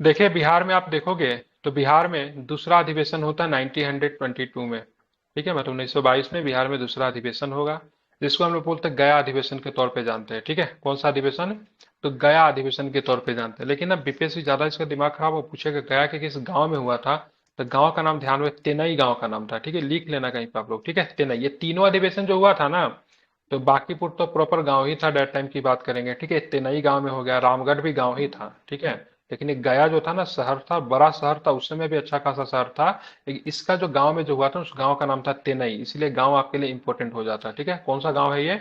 देखिए बिहार में आप देखोगे तो बिहार में दूसरा अधिवेशन होता है 1922 में। ठीक है, मतलब 1922 में बिहार में दूसरा अधिवेशन होगा, जिसको हम लोग बोलते हैं गया अधिवेशन के तौर पे जानते हैं। ठीक है, कौन सा अधिवेशन? तो गया अधिवेशन के तौर पे जानते हैं। लेकिन अब बीपीएससी ज्यादा इसका दिमाग खराब, वो पूछेगा गया के किस गांव में हुआ था, तो गांव का नाम ध्यान में, तेनई गांव का नाम था। ठीक है, लिख लेना कहीं पे आप लोग। ठीक है, तेनई। ये तीनों अधिवेशन जो हुआ था ना, तो बांकीपुर तो प्रॉपर गांव ही था डेट टाइम की बात करेंगे। ठीक है, तेनई गांव में हो गया, रामगढ़ भी गांव ही था। ठीक है, लेकिन एक गया जो था ना शहर था, बड़ा शहर था, उस समय भी अच्छा खासा शहर था। लेकिन इसका जो गांव में जो हुआ था उस गांव का नाम था तेनई, इसलिए गांव आपके लिए इंपॉर्टेंट हो जाता है। ठीक है, कौन सा गांव है ये?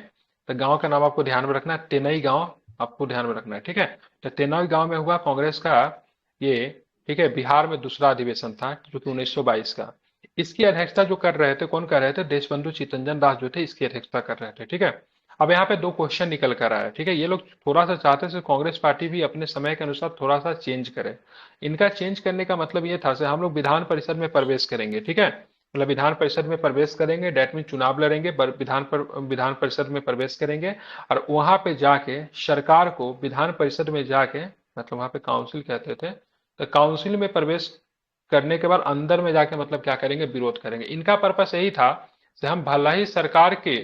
तो गांव का नाम आपको ध्यान में रखना है, तेनई गांव आपको ध्यान में रखना है। ठीक है, तो तेनई गांव में हुआ कांग्रेस का ये। ठीक है, बिहार में दूसरा अधिवेशन था जो कि 1922 का। इसकी अध्यक्षता जो कर रहे थे, कौन कर रहे थे? देशबंधु चित्तरंजन दास जो थे, इसकी अध्यक्षता कर रहे थे। ठीक है, अब यहाँ पे दो क्वेश्चन निकल कर आया। ठीक है, ये लोग थोड़ा सा चाहते थे कांग्रेस पार्टी भी अपने समय के अनुसार थोड़ा सा चेंज करे। इनका चेंज करने का मतलब ये था से हम लोग विधान परिषद में प्रवेश करेंगे। ठीक है, मतलब विधान परिषद में प्रवेश करेंगे, डेट में चुनाव लड़ेंगे, विधान परिषद में प्रवेश करेंगे। और वहां पे जाके सरकार को विधान परिषद में जाके, मतलब वहां पे काउंसिल कहते थे, तो काउंसिल में प्रवेश करने के बाद अंदर में जाके मतलब क्या करेंगे? विरोध करेंगे। इनका पर्पस यही था कि हम भला ही सरकार के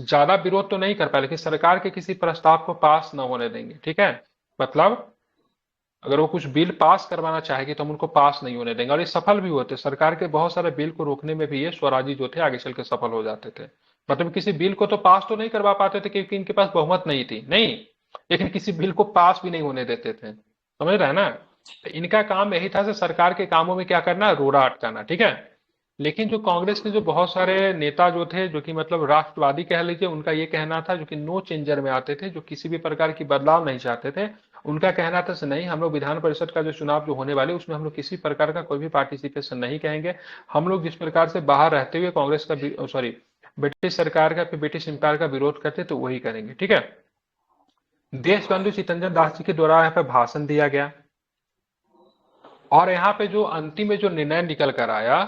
ज्यादा विरोध तो नहीं कर पाए, लेकिन सरकार के किसी प्रस्ताव को पास न होने देंगे। ठीक है, मतलब अगर वो कुछ बिल पास करवाना चाहेगी तो हम उनको पास नहीं होने देंगे। और ये सफल भी होते, सरकार के बहुत सारे बिल को रोकने में भी ये स्वराजी जो थे आगे चल के सफल हो जाते थे। मतलब किसी बिल को तो पास तो नहीं करवा पाते थे क्योंकि इनके पास बहुमत नहीं थी, नहीं, लेकिन किसी बिल को पास भी नहीं होने देते थे। समझ रहे हैं ना? तो इनका काम यही था कि सरकार के कामों में क्या करना, रोड़ा अटकाना। ठीक है, लेकिन जो कांग्रेस के जो बहुत सारे नेता जो थे, जो कि मतलब राष्ट्रवादी कह लीजिए, उनका ये कहना था, जो कि नो चेंजर में आते थे, जो किसी भी प्रकार की बदलाव नहीं चाहते थे। उनका कहना था नहीं, हम लोग विधान परिषद का जो चुनाव जो होने वाले उसमें हम लोग किसी प्रकार का कोई भी पार्टिसिपेशन नहीं कहेंगे। हम लोग जिस प्रकार से बाहर रहते हुए कांग्रेस का, सॉरी, ब्रिटिश सरकार का, ब्रिटिश एम्पायर का विरोध करते तो वही करेंगे। ठीक है, देशबंधु चित्तरंजन दास जी के द्वारा यहाँ पे भाषण दिया गया, और यहाँ पे जो अंतिम में जो निर्णय निकल कर आया,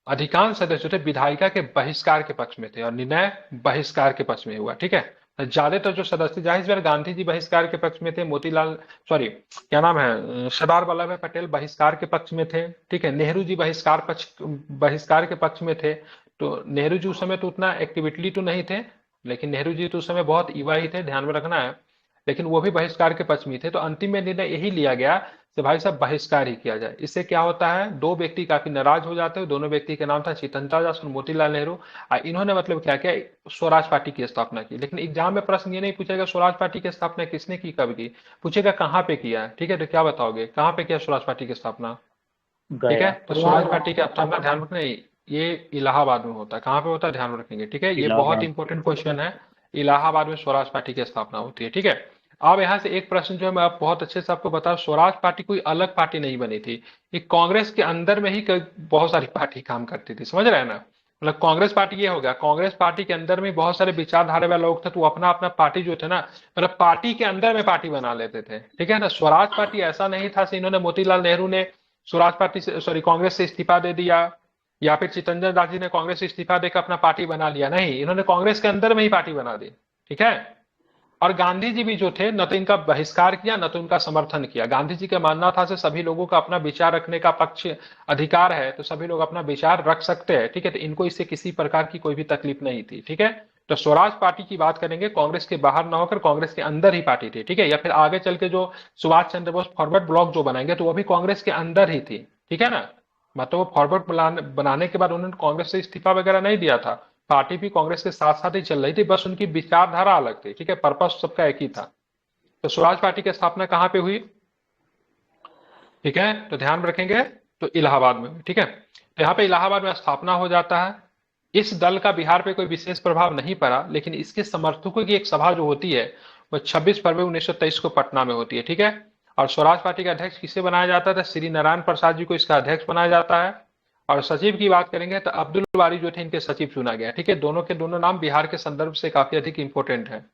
अधिकांश सदस्य थे विधायिका के बहिष्कार के पक्ष में थे, और निर्णय बहिष्कार के पक्ष में हुआ। ठीक है, ज्यादातर जो सदस्य, जाहिर सी बात गांधी जी बहिष्कार के पक्ष में थे, मोतीलाल, सॉरी, क्या नाम है, सरदार वल्लभ भाई पटेल बहिष्कार के पक्ष में थे। ठीक है, नेहरू जी बहिष्कार के पक्ष में थे। तो नेहरू जी उस समय तो उतना एक्टिविटली तो नहीं थे, लेकिन नेहरू जी तो उस समय बहुत युवा ही थे, ध्यान में रखना है, लेकिन वो भी बहिष्कार के पक्ष में थे। तो अंतिम में निर्णय यही लिया गया कि भाई साहब बहिष्कार ही किया जाए। इससे क्या होता है, दो व्यक्ति काफी नाराज हो जाते हैं। दोनों व्यक्ति के नाम था चितंता दास और मोतीलाल नेहरू। इन्होंने मतलब क्या किया, स्वराज पार्टी की स्थापना की। लेकिन एग्जाम में प्रश्न ये नहीं पूछेगा स्वराज पार्टी की स्थापना किसने की, कब की, पूछेगा कहाँ पे किया। ठीक है, तो क्या बताओगे कहाँ पे किया स्वराज पार्टी की स्थापना? ठीक है, गया। तो स्वराज पार्टी की स्थापना, ध्यान रखना, ये इलाहाबाद में होता है। कहाँ पे होता है, ध्यान रखेंगे। ठीक है, ये बहुत इलाहाबाद। इंपॉर्टेंट क्वेश्चन है। इलाहाबाद में स्वराज पार्टी की स्थापना होती है। ठीक है, अब यहाँ से एक प्रश्न जो है मैं आप बहुत अच्छे से आपको बता, स्वराज पार्टी कोई अलग पार्टी नहीं बनी थी, ये कांग्रेस के अंदर में ही बहुत सारी पार्टी काम करती थी। समझ रहे हैं ना? मतलब कांग्रेस पार्टी ये हो गया, कांग्रेस पार्टी के अंदर में बहुत सारे विचारधारा वाले लोग थे, तो वो अपना अपना पार्टी जो थे ना, मतलब पार्टी के अंदर में पार्टी बना लेते थे। ठीक है ना, स्वराज पार्टी ऐसा नहीं था कि इन्होंने, मोतीलाल नेहरू ने स्वराज पार्टी से, सॉरी, कांग्रेस से इस्तीफा दे दिया, या फिर चितरंजन दास जी ने कांग्रेस से इस्तीफा देकर अपना पार्टी बना लिया। नहीं, इन्होंने कांग्रेस के अंदर में ही पार्टी बना दी। ठीक है, और गांधी जी भी जो थे, न तो इनका बहिष्कार किया न तो इनका समर्थन किया। गांधी जी का मानना था से सभी लोगों का अपना विचार रखने का पक्ष अधिकार है, तो सभी लोग अपना विचार रख सकते हैं। ठीक है, तो इनको इससे किसी प्रकार की कोई भी तकलीफ नहीं थी। ठीक है, तो स्वराज पार्टी की बात करेंगे, कांग्रेस के बाहर ना होकर कांग्रेस के अंदर ही पार्टी थी। ठीक है, या फिर आगे चल के जो सुभाष चंद्र बोस फॉरवर्ड ब्लॉक जो बनाएंगे तो वो भी कांग्रेस के अंदर ही थी। ठीक है ना, मतलब वो फॉरवर्ड बनाने के बाद उन्होंने कांग्रेस से इस्तीफा वगैरह नहीं दिया था, पार्टी भी कांग्रेस के साथ साथ ही चल रही थी, बस उनकी विचारधारा अलग थी। ठीक है, पर्पस सबका एक ही था। तो स्वराज पार्टी की स्थापना कहाँ पे हुई? ठीक है, तो ध्यान रखेंगे, तो इलाहाबाद में हुई। ठीक है, तो यहाँ पे इलाहाबाद में स्थापना हो जाता है। इस दल का बिहार पे कोई विशेष प्रभाव नहीं पड़ा, लेकिन इसके समर्थकों की एक सभा जो होती है वो 26 फरवरी 1923 को पटना में होती है। ठीक है, और स्वराज पार्टी का अध्यक्ष किसे बनाया जाता था? श्री नारायण प्रसाद जी को इसका अध्यक्ष बनाया जाता है। और सचिव की बात करेंगे तो अब्दुल बारी जो थे इनके सचिव चुना गया। ठीक है, दोनों के दोनों नाम बिहार के संदर्भ से काफी अधिक इंपॉर्टेंट है।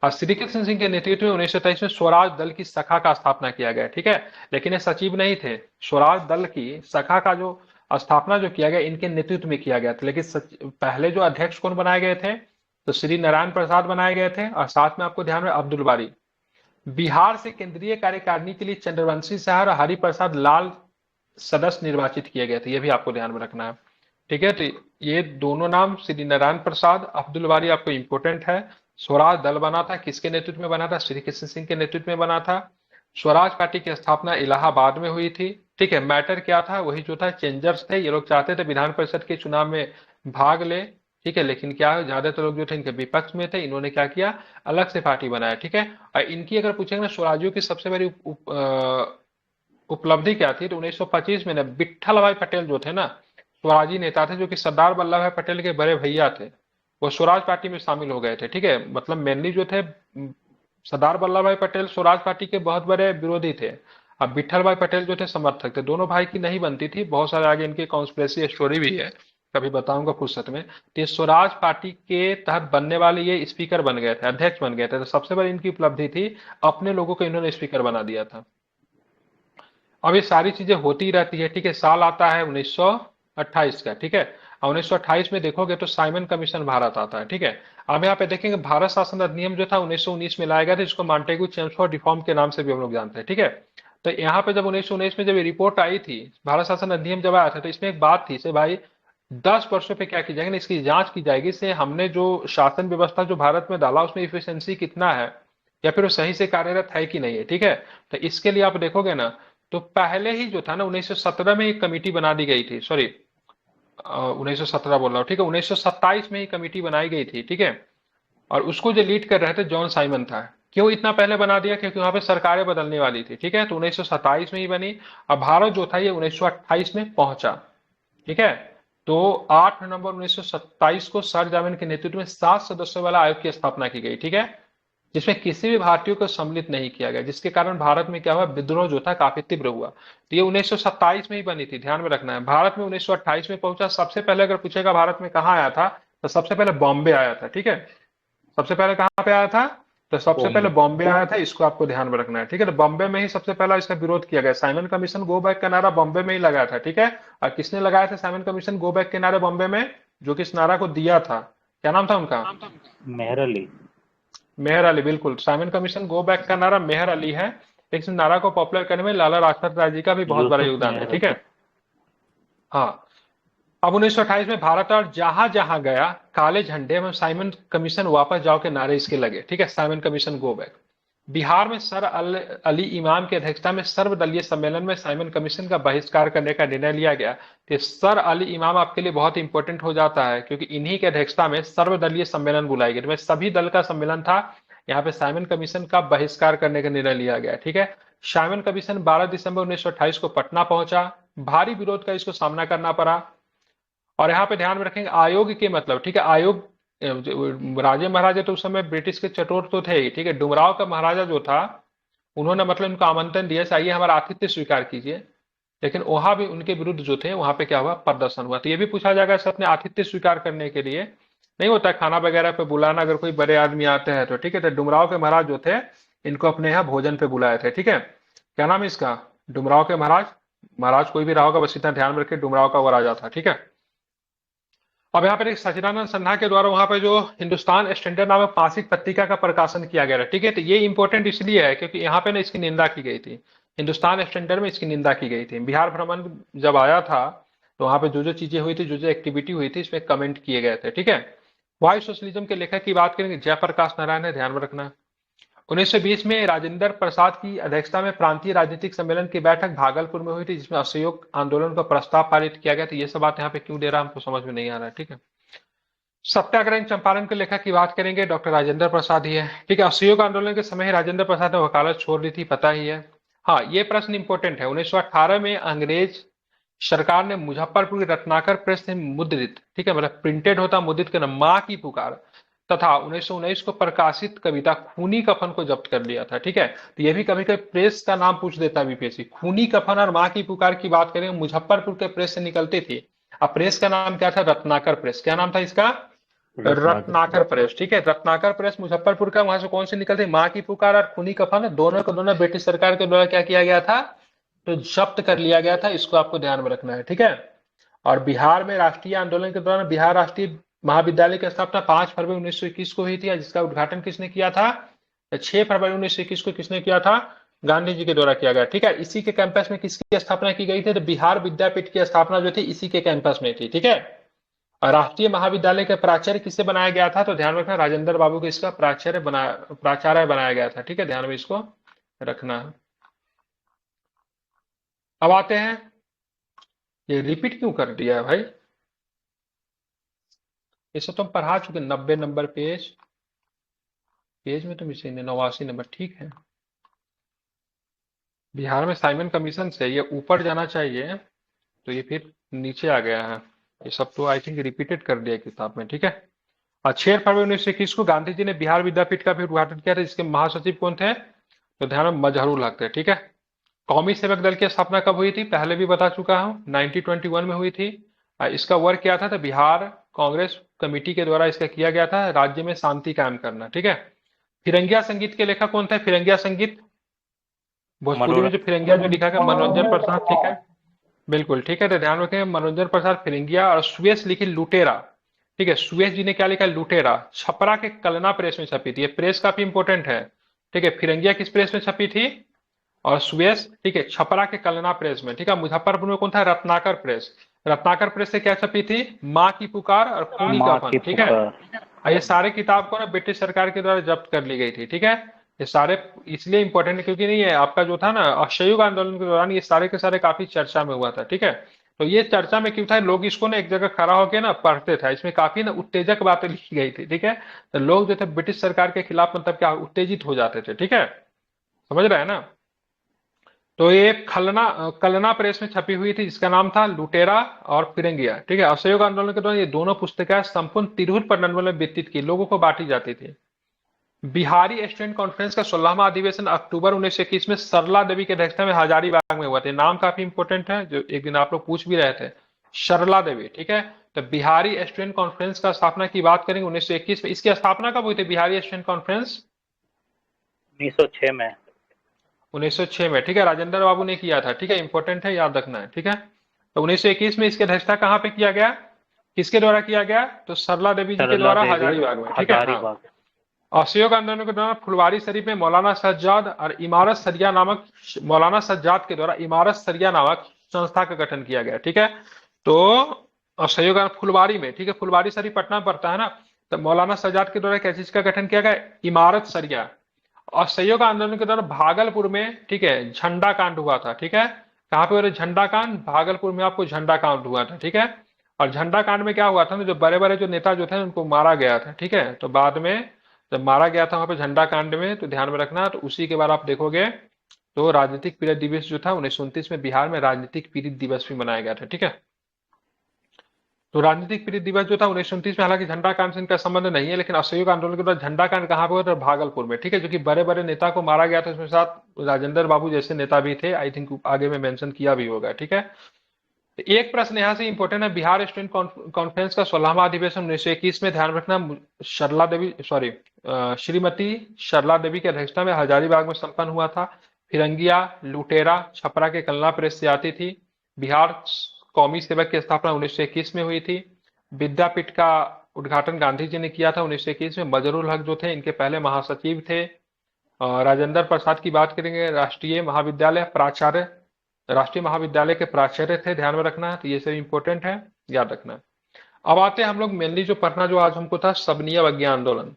और श्री कृष्ण सिंह के नेतृत्व में 1923 में स्वराज दल की शाखा का स्थापना किया गया। ठीक है, लेकिन ये सचिव नहीं थे। स्वराज दल की शाखा का जो स्थापना जो किया गया इनके नेतृत्व में किया गया था, लेकिन पहले जो अध्यक्ष कौन बनाए गए थे? तो श्री नारायण प्रसाद बनाए गए थे, और साथ में आपको ध्यान में अब्दुल बारी। बिहार से केंद्रीय कार्यकारिणी के लिए चंद्रवंशी शाह और हरिप्रसाद लाल सदस्य निर्वाचित किए गए थे, ये भी आपको ध्यान में रखना है। ठीक है, तो ये दोनों नाम श्री नारायण प्रसाद अब्दुल बारी आपको इंपोर्टेंट है। स्वराज दल बना था, किसके नेतृत्व में बना था? श्री कृष्ण सिंह के नेतृत्व में बना था। स्वराज पार्टी की स्थापना इलाहाबाद में हुई थी। ठीक है, मैटर क्या था? वही जो था, चेंजर्स थे, ये लोग चाहते थे विधान परिषद के चुनाव में भाग ले। ठीक है, लेकिन क्या है, ज्यादातर लोग जो थे इनके विपक्ष में थे, इन्होंने क्या किया, अलग से पार्टी बनाया। ठीक है, और इनकी अगर पूछेंगे ना स्वराजियों की सबसे बड़ी उपलब्धि क्या थी, तो 1925 में ना विट्ठल भाई पटेल जो थे ना, स्वराजी नेता थे, जो कि सरदार वल्लभ भाई पटेल के बड़े भैया थे, वो स्वराज पार्टी में शामिल हो गए थे। ठीक है, मतलब मेनली जो थे सरदार वल्लभ भाई पटेल स्वराज पार्टी के बहुत बड़े विरोधी थे। अब विट्ठल भाई पटेल जो थे समर्थक थे। दोनों भाई की नहीं बनती थी, बहुत सारे आगे इनकी कॉन्स्पिरेसी स्टोरी भी है, कभी बताऊंगा फुर्सत में। तो ये स्वराज पार्टी के तहत बनने वाले ये स्पीकर बन गए थे, अध्यक्ष बन गए थे। तो सबसे बड़ी इनकी उपलब्धि थी, अपने लोगों को इन्होंने स्पीकर बना दिया था। अब ये सारी चीजें होती रहती है। ठीक है, साल आता है 1928 का। ठीक है, और 1928 में देखोगे तो साइमन कमीशन भारत आता है। ठीक है, अब यहाँ पे देखेंगे भारत शासन अधिनियम जो था 1919 में लाया गया था, जिसको मॉन्टेगू चेम्सफोर्ड रिफॉर्म के नाम से भी हम लोग जानते हैं। ठीक है, तो यहाँ पे जब 1919 में जब ये रिपोर्ट आई थी, भारत शासन अधिनियम जब आया था, तो इसमें एक बात थी से भाई, 10 वर्षों पे क्या की जाएगी ना, इसकी जांच की जाएगी से हमने जो शासन व्यवस्था जो भारत में डाला उसमें इफिशियंसी कितना है, या फिर वो सही से कार्यरत है कि नहीं है। ठीक है, तो इसके लिए आप देखोगे ना, तो पहले ही जो था ना 1917 में एक कमेटी बना दी गई थी, सॉरी 1917 बोल रहा हूँ। ठीक है, 1927 में ही कमेटी बनाई गई थी। ठीक है, और उसको जो लीड कर रहे थे जॉन साइमन था। क्यों इतना पहले बना दिया? क्योंकि वहां पे सरकारें बदलने वाली थी। ठीक है, तो 1927 में ही बनी। अब भारत जो था ये 1928 में पहुंचा। ठीक है, तो 8 नवंबर 1927 को सर जामिन के नेतृत्व में 7 सदस्यों वाला आयोग की स्थापना की गई। ठीक है, जिसमें किसी भी भारतीय को सम्मिलित नहीं किया गया, जिसके कारण भारत में क्या हुआ, विद्रोह जो था काफी तीव्र हुआ। तो ये 1927 में ही बनी थी, ध्यान में रखना है। भारत में 1928 में पहुंचा। सबसे पहले अगर पूछेगा भारत में कहाँ आया था, तो सबसे पहले बॉम्बे आया था। ठीक है, सबसे पहले कहाँ पे आया था, तो सबसे पहले बॉम्बे। बॉम्बे आया था। इसको आपको ध्यान में रखना है। ठीक है, तो बॉम्बे में ही सबसे पहला इसका विरोध किया गया। साइमन कमीशन गो बैक का नारा बॉम्बे में ही लगाया था। ठीक है, और किसने लगाया था साइमन कमीशन गो बैक के नारे बॉम्बे में? जो कि इस नारा को दिया था, क्या नाम था उनका? मेहर अली। मेहर अली, बिल्कुल। साइमन कमीशन गो बैक का नारा मेहर अली है। लेकिन इस नारा को पॉपुलर करने में लाला लाजपत राय जी का भी बहुत बड़ा यूसुफ योगदान है। मेहर ठीक अली। है, हाँ। अब 1928 में भारत और जहां जहां गया, काले झंडे में साइमन कमीशन वापस जाओ के नारे इसके लगे। ठीक है, Simon commission go back. Bihar में सर अली इमाम की अध्यक्षता में सर्वदलीय सम्मेलन में साइमन कमीशन का बहिष्कार करने का निर्णय लिया गया। तो सर अली इमाम आपके लिए बहुत इंपॉर्टेंट हो जाता है, क्योंकि इन्हीं की अध्यक्षता में सर्वदलीय सम्मेलन बुलाई गई। तो सभी दल का सम्मेलन था। यहाँ पे साइमन कमीशन का बहिष्कार करने का निर्णय लिया गया। ठीक है, साइमन कमीशन 12 दिसंबर 1928 को पटना पहुंचा। भारी विरोध का इसको सामना करना पड़ा। और यहाँ पे ध्यान में रखेंगे आयोग के मतलब। ठीक है, आयोग राजे महाराजे तो उस समय ब्रिटिश के चटोर तो थे ही। ठीक है, डुमराव का महाराजा जो था, उन्होंने मतलब इनको आमंत्रण दिया, आइए हमारा आतिथ्य स्वीकार कीजिए। लेकिन वहां भी उनके विरुद्ध जो थे, वहां पे क्या हुआ, प्रदर्शन हुआ। तो ये भी पूछा जाएगा सर, अपने आतिथ्य स्वीकार करने के लिए नहीं होता है खाना वगैरह पे बुलाना, अगर कोई बड़े आदमी आते हैं तो। ठीक है, तो डुमराव के महाराज जो थे, इनको अपने यहाँ भोजन पे बुलाए थे। ठीक है, क्या नाम है इसका? डुमराव के महाराज। महाराज कोई भी रहा होगा, बस इतना ध्यान में रखिए, डुमराव का वो राजा था। ठीक है, अब यहाँ पर एक सचिदानंद सिन्हा के द्वारा वहां पे जो हिंदुस्तान स्टैंडर्ड नामक मासिक पत्रिका का प्रकाशन किया गया था। ठीक है, तो ये इंपॉर्टेंट इसलिए है क्योंकि यहाँ पे ना इसकी निंदा की गई थी। हिंदुस्तान स्टैंडर्ड में इसकी निंदा की गई थी। बिहार भ्रमण जब आया था, तो वहां पे जो जो चीजें हुई थी, जो जो एक्टिविटी हुई थी, इसमें कमेंट किए गए थे। ठीक है, वायु सोशलिज्म के लेखक की बात करेंगे, जयप्रकाश नारायण है, ध्यान में रखना। 1920 में राजेंद्र प्रसाद की अध्यक्षता में प्रांतीय राजनीतिक सम्मेलन की बैठक भागलपुर में हुई थी, जिसमें असहयोग आंदोलन का प्रस्ताव पारित किया गया था। ये सब बात यहाँ पे क्यों दे रहा है, हमको समझ में नहीं आ रहा है। ठीक है, सत्याग्रह चंपारण के लेखक की बात करेंगे, डॉक्टर राजेंद्र प्रसाद ही है। ठीक है, असहयोग आंदोलन के समय ही राजेंद्र प्रसाद ने वकालत छोड़ दी थी, पता ही है। हाँ, ये प्रश्न इंपॉर्टेंट है। 1918 में अंग्रेज सरकार ने मुजफ्फरपुर की रत्नाकर प्रेस से मुद्रित, ठीक है, मतलब प्रिंटेड होता, मुद्रित करना, माँ की पुकार तथा 1919 को प्रकाशित कविता खूनी कफन को जब्त कर लिया था। ठीक है, तो ये भी कभी कभी प्रेस का नाम पूछ देता बीपीएससी। खूनी कफन और माँ की पुकार की बात करें, मुजफ्फरपुर के प्रेस से निकलती थी। अब प्रेस का नाम क्या था? रत्नाकर प्रेस। क्या नाम था इसका? रत्नाकर रत्नाकर प्रेस। प्रेस। ठीक है, रत्नाकर प्रेस मुजफ्फरपुर का। वहां से कौन से निकलते? माँ की पुकार और खूनी कफन, दोनों को दोनों ब्रिटिश सरकार के द्वारा क्या किया गया था, तो जब्त कर लिया गया था। इसको आपको ध्यान में रखना है। ठीक है, और बिहार में राष्ट्रीय आंदोलन के दौरान बिहार राष्ट्रीय महाविद्यालय की स्थापना 5 फरवरी 1921 को हुई थी, जिसका उद्घाटन किसने किया था? तो 6 फरवरी 1921 को किसने किया था? गांधी जी के द्वारा किया गया। ठीक है, इसी के कैंपस में किसकी स्थापना की गई थी? तो बिहार विद्यापीठ की स्थापना जो थी इसी के कैंपस में थी। ठीक है, और राष्ट्रीय महाविद्यालय के प्राचार्य किसे बनाया गया था? तो ध्यान रखना, राजेंद्र बाबू को इसका प्राचार्य बनाया गया था। ठीक है, ध्यान में इसको रखना है। अब आते हैं, ये रिपीट क्यों कर दिया है भाई? इसे तो हम पढ़ा चुके, 90 नंबर पेज, पेज में तो मिसिंग है, 89 नंबर। ठीक है, बिहार में साइमन कमीशन से ये ऊपर जाना चाहिए, तो ये फिर नीचे आ गया है। ये सब तो आई थिंक रिपीटेड कर दिया है किताब में। ठीक है, और 6 फरवरी 1921 को गांधी जी ने बिहार विद्यापीठ का भी उद्घाटन किया था, जिसके महासचिव कौन थे? तो ध्यान में मजहरूल हक थे। ठीक है, कौमी सेवक दल की स्थापना कब हुई थी? पहले भी बता चुका हूं, 1921 में हुई थी। इसका वर्क क्या था? तो बिहार कांग्रेस कमेटी के द्वारा इसका किया गया था, राज्य में शांति कायम करना। ठीक है, फिरंगिया संगीत के लेखक कौन थे? फिरंगिया संगीत भोजपुरी में मनोरंजन। जो फिरंगिया जो लिखा गया, मनोरंजन प्रसाद। ठीक है, बिल्कुल ठीक है, तो ध्यान रखें, मनोरंजन प्रसाद फिरंगिया। और सुयश लिखी लुटेरा। ठीक है, सुयश जी ने क्या लिखा? लुटेरा। छपरा के कलना प्रेस में छपी थी, ये प्रेस काफी इंपॉर्टेंट है। ठीक है, फिरंगिया किस प्रेस में छपी थी? और सुयश, ठीक है, छपरा के कलना प्रेस में। ठीक है, मुजफ्फरपुर में कौन था? रत्नाकर प्रेस। रत्नाकर प्रेस से क्या छपी थी? माँ की पुकार और खूनी माँ कफन। की ठीक है, पुकार। और ये सारे किताब को ना ब्रिटिश सरकार के द्वारा जब्त कर ली गई थी। ठीक है, ये सारे इसलिए इंपॉर्टेंट है क्योंकि नहीं है आपका जो था ना असहयोग आंदोलन के दौरान, ये सारे के सारे काफी चर्चा में हुआ था। ठीक है, तो ये चर्चा में क्यों था? लोग इसको ना एक जगह खड़ा होकर ना पढ़ते थे, इसमें काफी ना उत्तेजक बातें लिखी गई थी। ठीक है, तो लोग जो थे ब्रिटिश सरकार के खिलाफ मतलब क्या उत्तेजित हो जाते थे। ठीक है, समझ रहे हैं ना? तो ये कलना प्रेस में छपी हुई थी, जिसका नाम था लुटेरा और फिरंगिया। ठीक है, असहयोग आंदोलन के दौरान ये दोनों पुस्तकें संपूर्ण तिरहुत प्रमंडल में वितरित की, लोगों को बांटी जाती थी। बिहारी स्टूडेंट कॉन्फ्रेंस का 16वां अधिवेशन अक्टूबर 1921 में सरला देवी के अध्यक्षता में हजारीबाग में हुआ था। नाम काफी इंपोर्टेंट है, जो एक दिन आप लोग पूछ भी रहे थे, सरला देवी। ठीक है, तो बिहारी स्टूडेंट कॉन्फ्रेंस का स्थापना की बात करेंगे 1921 में। इसकी स्थापना कब हुई थी बिहारी स्टूडेंट कॉन्फ्रेंस? 1906 में। 1906 में। ठीक है, राजेंद्र बाबू ने किया था। ठीक है, इंपॉर्टेंट है, याद रखना है। ठीक है, तो 1921 में इसकी अध्यक्षता कहाँ पे किया गया? किसके द्वारा किया गया? तो सरला देवी जी के सरला द्वारा देवी हजारीबाग में। ठीक है, हाँ। हजारीबाग। असहयोग आंदोलन के दौरान फुलवारी शरीफ में मौलाना सज्जाद और इमारत सरिया नामक, मौलाना सज्जाद के द्वारा इमारत सरिया नामक संस्था का गठन किया गया। ठीक है, तो असहयोग फुलवारी में, ठीक है, फुलवारी शरीफ पटना में पड़ता है ना, तो मौलाना सज्जाद के द्वारा क्या चीज का गठन किया गया? इमारत सरिया। असहयोग आंदोलन के दौरान भागलपुर में, ठीक है, झंडा कांड हुआ था। ठीक है, कहाँ पे हो रहा है झंडा कांड? भागलपुर में आपको झंडा कांड हुआ था। ठीक है, और झंडा कांड में क्या हुआ था ना, जो बड़े बड़े जो नेता जो थे उनको मारा गया था। ठीक है, तो बाद में जब मारा गया था वहां पे झंडा कांड में, तो ध्यान में रखना, तो उसी के बाद आप देखोगे तो राजनीतिक पीड़ित दिवस जो था 1929 में बिहार में राजनीतिक पीड़ित दिवस भी मनाया गया था। ठीक है, तो राजनीतिक पीड़ित दिवस जो था 1929 में, हालांकि झंडा कांड से इनका संबंध नहीं है, लेकिन असहयोग आंदोलन के बाद झंडा कांड कहाँ पे हुआ था? भागलपुर में। ठीक है, जो कि बड़े बड़े नेता को मारा गया था, उसमें साथ राजेंद्र बाबू जैसे नेता भी थे, आई थिंक आगे में मेंशन किया भी होगा। ठीक है, तो एक प्रश्न यहाँ से इंपॉर्टेंट है, बिहार स्टूडेंट कॉन्फ्रेंस का 16वां अधिवेशन 1921 में, ध्यान रखना, सरला देवी, सॉरी, श्रीमती सरला देवी की अध्यक्षता में हजारीबाग में संपन्न हुआ था। फिरंगिया, लुटेरा, छपरा के कलना प्रेस से आती थी। बिहार कौमी सेवक की स्थापना 1921 में हुई थी। विद्यापीठ का उद्घाटन गांधी जी ने किया था 1921 में। मजरूल हक जो थे इनके पहले महासचिव थे। राजेंद्र प्रसाद की बात करेंगे, राष्ट्रीय महाविद्यालय प्राचार्य, राष्ट्रीय महाविद्यालय के प्राचार्य थे, ध्यान में रखना है, तो ये सब इंपॉर्टेंट है, याद रखना है। अब आते हैं हम लोग मेनली जो पढ़ना जो आज हमको था, सबनीय अवज्ञा आंदोलन।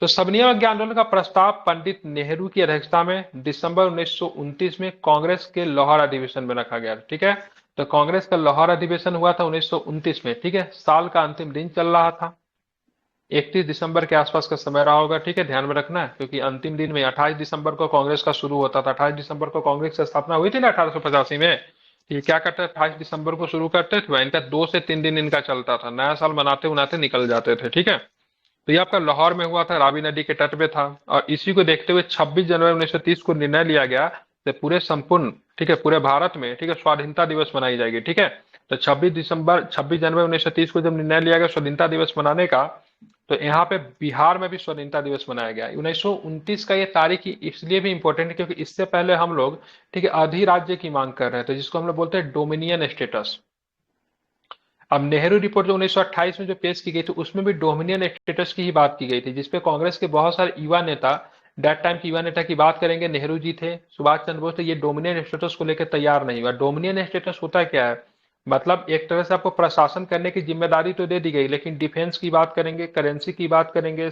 तो सबनीय अवज्ञा आंदोलन का प्रस्ताव पंडित नेहरू की अध्यक्षता में दिसंबर 1929 में कांग्रेस के लाहौर अधिवेशन में रखा गया। ठीक है, तो कांग्रेस का लाहौर अधिवेशन हुआ था 1929 में। ठीक है, साल का अंतिम दिन चल रहा था, 31 दिसंबर के आसपास का समय रहा होगा। ठीक है, ध्यान में रखना है, क्योंकि अंतिम दिन में 28 दिसंबर को कांग्रेस का शुरू होता था। 28 दिसंबर को कांग्रेस की स्थापना हुई थी ना 1885 में। ये क्या करते थे? 28 दिसंबर को शुरू करते थे, इनका 2 से 3 दिन इनका चलता था, नया साल मनाते उनाते निकल जाते थे। ठीक है, तो ये आपका लाहौर में हुआ था, रावी नदी के तट पे था। और इसी को देखते हुए 26 जनवरी 1930 को निर्णय लिया गया कि पूरे संपूर्ण, ठीक है, पूरे भारत में, ठीक है, स्वाधीनता दिवस मनाई जाएगी। ठीक है, तो 26 जनवरी 1930 को जब निर्णय लिया गया स्वाधीनता दिवस मनाने का, तो यहाँ पे बिहार में भी स्वाधीनता दिवस मनाया गया। 1929 का ये तारीख इसलिए भी इंपॉर्टेंट है क्योंकि इससे पहले हम लोग, ठीक है, अधिराज्य की मांग कर रहे थे, जिसको हम लोग बोलते हैं डोमिनियन स्टेटस। अब नेहरू रिपोर्ट जो 1928 में जो पेश की गई थी, उसमें भी डोमिनियन स्टेटस की ही बात की गई थी, जिसपे कांग्रेस के बहुत सारे युवा नेता डेट टाइम की यूएन नेता की बात करेंगे, नेहरू जी थे, सुभाष चंद्र बोस थे। ये डोमिनियन स्टेटस को लेकर तैयार नहीं हुआ। डोमिनियन स्टेटस होता क्या है, मतलब एक तरह से आपको प्रशासन करने की जिम्मेदारी तो दे दी गई, लेकिन डिफेंस की बात करेंगे, करेंसी की बात करेंगे,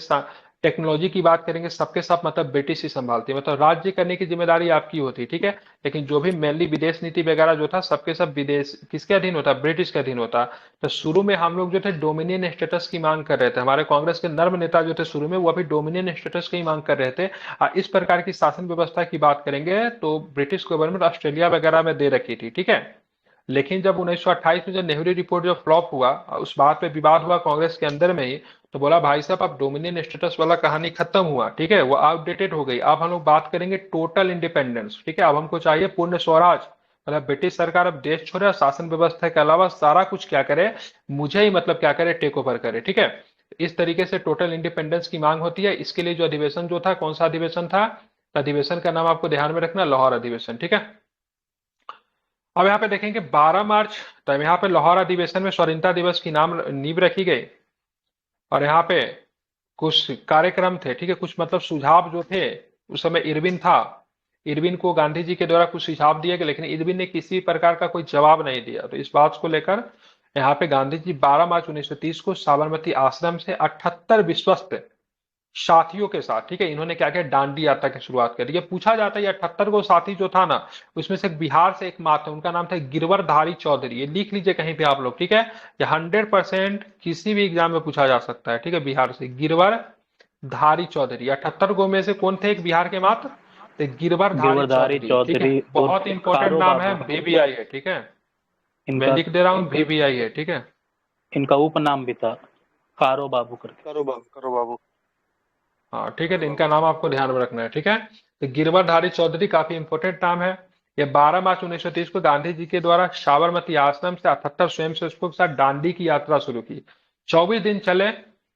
टेक्नोलॉजी की बात करेंगे, सबके सब मतलब ब्रिटिश ही संभालती है, मतलब राज्य करने की जिम्मेदारी आपकी होती है, ठीक है। लेकिन जो भी मेनली विदेश नीति वगैरह जो था, सबके सब विदेश किसके अधीन होता, ब्रिटिश के अधीन होता। तो शुरू में हम लोग जो थे डोमिनियन स्टेटस की मांग कर रहे थे, हमारे कांग्रेस के नर्म नेता जो थे शुरू में, वो अभी डोमिनियन स्टेटस की मांग कर रहे थे। इस प्रकार की शासन व्यवस्था की बात करेंगे तो ब्रिटिश गवर्नमेंट ऑस्ट्रेलिया वगैरह में दे रखी थी, ठीक है। लेकिन जब 1928 में जब नेहरू रिपोर्ट जो फ्लॉप हुआ, उस बात पे विवाद हुआ कांग्रेस के अंदर में ही, तो बोला भाई साहब अब डोमिनियन स्टेटस वाला कहानी खत्म हुआ, ठीक है, वो आउटडेटेड हो गई। अब हम लोग बात करेंगे टोटल इंडिपेंडेंस, ठीक है। अब हमको चाहिए पूर्ण स्वराज, मतलब ब्रिटिश सरकार अब देश छोड़े और शासन व्यवस्था के अलावा सारा कुछ क्या करे, मुझे ही मतलब क्या करे, टेक ओवर करे, ठीक है। इस तरीके से टोटल इंडिपेंडेंस की मांग होती है। इसके लिए जो अधिवेशन जो था, कौन सा अधिवेशन था, अधिवेशन का नाम आपको ध्यान में रखना, लाहौर अधिवेशन, ठीक है। अब यहाँ पे देखेंगे 12 मार्च, तो यहाँ पे लाहौर अधिवेशन में स्वाधीनता दिवस की नाम नींव रखी गई। और यहाँ पे कुछ कार्यक्रम थे, ठीक है, कुछ मतलब सुझाव जो थे, उस समय इरविन था, इरविन को गांधी जी के द्वारा कुछ सुझाव दिए गए, लेकिन इरविन ने किसी प्रकार का कोई जवाब नहीं दिया। तो इस बात को लेकर यहाँ पे गांधी जी 12 मार्च 1930 को साबरमती आश्रम से 78 विश्वस्त साथियों के साथ, ठीक है, इन्होंने क्या किया, डांडी यात्रा की शुरुआत कर दी। ये पूछा जाता है ये 78 को साथी जो था ना, उसमें से बिहार से एक मात्र, उनका नाम था गिरवरधारी चौधरी। ये लिख लीजिए कहीं पे आप लोग, ठीक है। ये 100% किसी भी एग्जाम में पूछा जा सकता है, ठीक है। बिहार से गिरवरधारी चौधरी, 78 गो में से कौन थे एक बिहार के मात्र, तो गिरवरधारी गिरवधारी चौधरी, ठीक है। चौधरी बहुत उर्फ इंपॉर्टेंट कारो नाम है, बाबू। वीवीआई है, ठीक है। मैं इनका लिख दे रहा हूँ, वीवीआई है, ठीक है। इनका उपनाम भी था कारो बाबू करके। करो बाबू। हाँ ठीक है, तो इनका नाम आपको ध्यान में रखना है, ठीक है। तो गिरवरधारी चौधरी काफी इंपोर्टेंट नाम है। ये 12 मार्च 1930 को गांधी जी के द्वारा साबरमती आश्रम से 78 स्वयंसेवकों के साथ दांडी की यात्रा शुरू की। 24 दिन चले,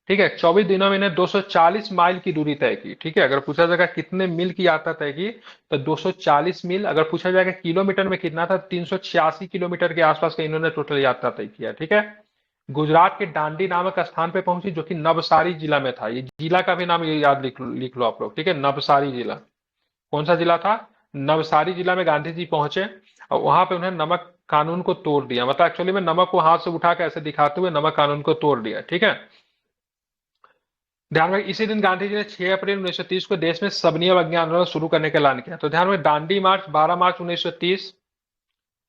ठीक है। 24 दिनों में इन्हें 240 माइल की दूरी तय की, ठीक है। अगर पूछा जाएगा कितने मील की यात्रा तय की, तो 240 मील। अगर पूछा जाएगा किलोमीटर में कितना था, 386 किलोमीटर के आसपास का इन्होंने टोटल यात्रा तय किया, ठीक है। गुजरात के दांडी नामक स्थान पे पहुंची, जो कि नवसारी जिला में था। ये जिला का भी नाम ये याद लिख लो आप लोग, ठीक है, नवसारी जिला। कौन सा जिला था, नवसारी जिला में गांधी जी पहुंचे, और वहां पे उन्हें नमक कानून को तोड़ दिया, मतलब एक्चुअली में नमक को हाथ से उठा के ऐसे दिखाते हुए नमक कानून को तोड़ दिया, ठीक है। ध्यान में इसी दिन गांधी जी ने 6 अप्रैल 1930 को देश में सबनी अवज्ञा आंदोलन शुरू करने का ऐलान किया। तो ध्यान में दांडी मार्च 12 मार्च 1930,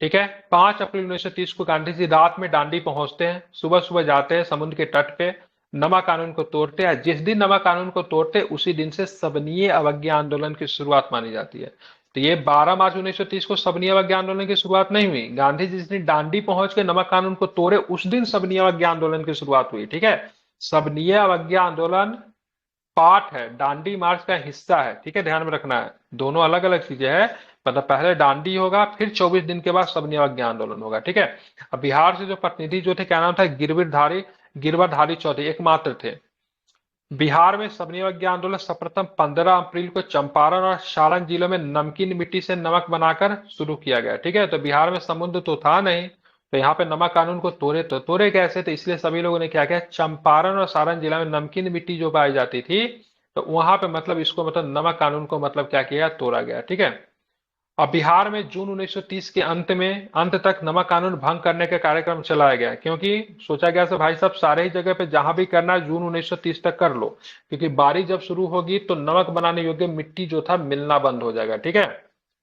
ठीक है। 5 अप्रैल 1930 को गांधी जी रात में दांडी पहुंचते हैं, सुबह सुबह जाते हैं समुद्र के तट पे, नमक कानून को तोड़ते हैं। जिस दिन नमक कानून को तोड़ते हैं, उसी दिन से सबनीय अवज्ञा आंदोलन की शुरुआत मानी जाती है। तो ये 12 मार्च 1930 को सबनीय अवज्ञा आंदोलन की शुरुआत नहीं हुई, गांधी जी जिस दिन दांडी पहुंच के नमक कानून को तोड़े, उस दिन सबनीय अवज्ञा आंदोलन की शुरुआत हुई, ठीक है। सबनीय अवज्ञा आंदोलन पार्ट है, दांडी मार्च का हिस्सा है, ठीक है, ध्यान में रखना है। दोनों अलग अलग चीजें हैं, मतलब पहले दांडी होगा, फिर 24 दिन के बाद सबनी अवज्ञा आंदोलन होगा, ठीक है। अब बिहार से जो प्रतिनिधि जो थे, क्या नाम था, गिरवरधारी चौधरी एकमात्र थे। बिहार में सबनी अवज्ञा आंदोलन सर्वप्रथम 15 अप्रैल को चंपारण और सारण जिलों में नमकीन मिट्टी से नमक बनाकर शुरू किया गया, ठीक है। तो बिहार में समुद्र तो था नहीं, तो यहाँ पे नमक कानून को तोड़े, तो तोड़े कैसे, तो इसलिए सभी लोगों ने क्या किया, चंपारण और सारण जिला में नमकीन मिट्टी जो पाई जाती थी, तो वहां पे मतलब इसको मतलब नमक कानून को मतलब क्या किया, तोड़ा गया, ठीक है। अब बिहार में जून 1930 के अंत तक नमक कानून भंग करने का कार्यक्रम चलाया गया, क्योंकि सोचा गया था भाई साहब सारे ही जगह पे जहां भी करना है जून 1930 तक कर लो, क्योंकि बारिश जब शुरू होगी तो नमक बनाने योग्य मिट्टी जो था मिलना बंद हो जाएगा, ठीक है,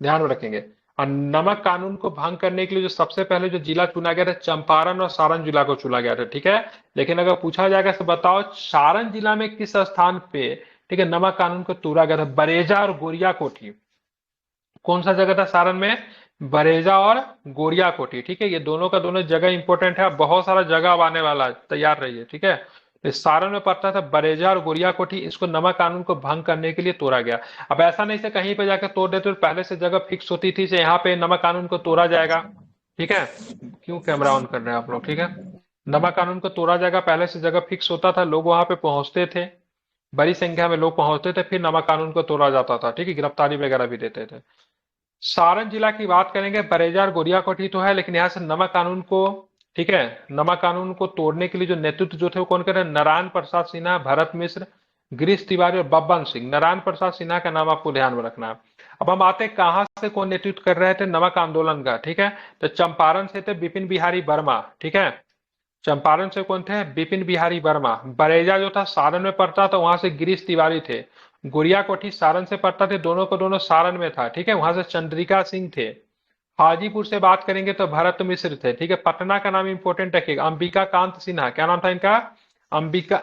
ध्यान में रखेंगे। और नमक कानून को भंग करने के लिए जो सबसे पहले जो जिला चुना गया था, चंपारण और सारण जिला को चुना गया था, ठीक है। लेकिन अगर पूछा जाएगा तो बताओ सारण जिला में किस स्थान पे, ठीक है, नमक कानून को तोड़ा गया था, बरेजा और गोरिया कोठी। कौन सा जगह था सारण में, बरेजा और गोरिया कोठी, ठीक है। ये दोनों का दोनों जगह इंपॉर्टेंट है, बहुत सारा जगह अब आने वाला है, तैयार रहिए, ठीक है। इस सारण में पड़ता था बरेजा और गोरिया कोठी, इसको नमक कानून को भंग करने के लिए तोड़ा गया। अब ऐसा नहीं से कहीं पे जाकर तोड़ देते, तो पहले से जगह फिक्स होती थी से यहाँ पे नमक कानून को तोड़ा जाएगा, ठीक है। क्यों कैमरा ऑन कर रहे हैं आप लोग, ठीक है। नमक कानून को तोड़ा जाएगा, पहले से जगह फिक्स होता था, लोग वहां पे पहुंचते थे, बड़ी संख्या में लोग पहुंचते थे, फिर नमक कानून को तोड़ा जाता था, ठीक है, गिरफ्तारी वगैरह भी देते थे। सारण जिला की बात करेंगे, बरेजा और गोरिया कोठी तो है, लेकिन यहाँ से नमक कानून को, ठीक है, नमक कानून को तोड़ने के लिए जो नेतृत्व जो थे वो कौन कर रहे हैं, नारायण प्रसाद सिन्हा, भरत मिश्र, गिरीश तिवारी और बब्बन सिंह। नारायण प्रसाद सिन्हा का नाम आपको ध्यान में रखना है। अब हम आते हैं कहां से कौन नेतृत्व कर रहे थे नमक आंदोलन का, ठीक है। तो चंपारण से थे बिपिन बिहारी वर्मा, ठीक है। चंपारण से कौन थे? बिपिन बिहारी वर्मा। बरेजा जो था सारण में पड़ता था, वहां से गिरीश तिवारी थे। गुड़िया कोठी सारण से पड़ता थे, दोनों को दोनों सारण में था, ठीक है। वहां से चंद्रिका सिंह थे। हाजीपुर से बात करेंगे तो भरत मिश्र थे, ठीक है। पटना का नाम इंपोर्टेंट रखिएगा, अंबिका कांत सिन्हा। क्या नाम था इनका? अंबिका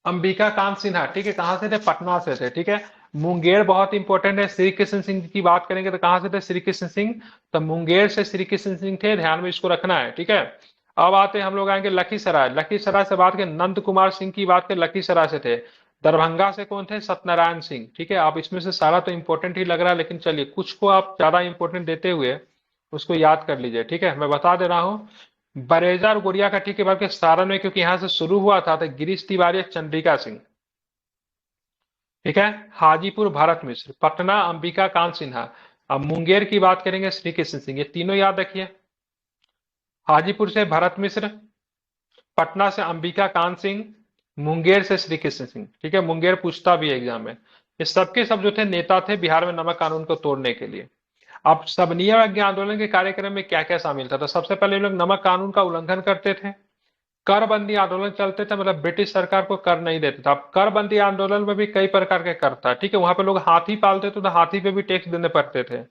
अंबिका कांत सिन्हा, ठीक है। कहां से थे? पटना से थे, ठीक है। मुंगेर बहुत इंपॉर्टेंट है। श्री कृष्ण सिंह की बात करेंगे तो कहां से थे? श्री कृष्ण सिंह। तो मुंगेर से श्री कृष्ण सिंह थे, ध्यान में इसको रखना है, ठीक है। अब आते हैं हम लोग आएंगे लखीसराय। लखीसराय से बात करें, नंद कुमार सिंह की बात करें, लखीसराय से थे। दरभंगा से कौन थे? सत्यनारायण सिंह, ठीक है। आप इसमें से सारा तो इंपॉर्टेंट ही लग रहा है, लेकिन चलिए कुछ को आप ज्यादा इंपॉर्टेंट देते हुए उसको याद कर लीजिए, ठीक है। मैं बता दे रहा हूँ, बरेजा और गोरिया का, ठीक है, बल्कि सारण में, क्योंकि यहां से शुरू हुआ था, तो गिरीश तिवारी, चंद्रिका सिंह, ठीक है। हाजीपुर भरत मिश्र, पटना अंबिका कांत सिन्हा। अब मुंगेर की बात करेंगे श्री कृष्ण सिंह। ये तीनों याद रखिए, हाजीपुर से भरत मिश्र, पटना से अंबिका कांत सिंह, मुंगेर से श्री कृष्ण सिंह, ठीक है। मुंगेर पूछता भी है एग्जाम में। ये सबके सब जो थे नेता थे बिहार में नमक कानून को तोड़ने के लिए। अब सबनीय अज्ञा आंदोलन के कार्यक्रम में क्या क्या शामिल था? तो सबसे पहले लोग नमक कानून का उल्लंघन करते थे। कर बंदी आंदोलन चलते थे, मतलब ब्रिटिश सरकार को कर नहीं देते थे। अब कर बंदी आंदोलन में भी कई प्रकार के कर था, ठीक है। वहां पे लोग हाथी पालते थे, तो हाथी पे भी टैक्स देने पड़ते थे।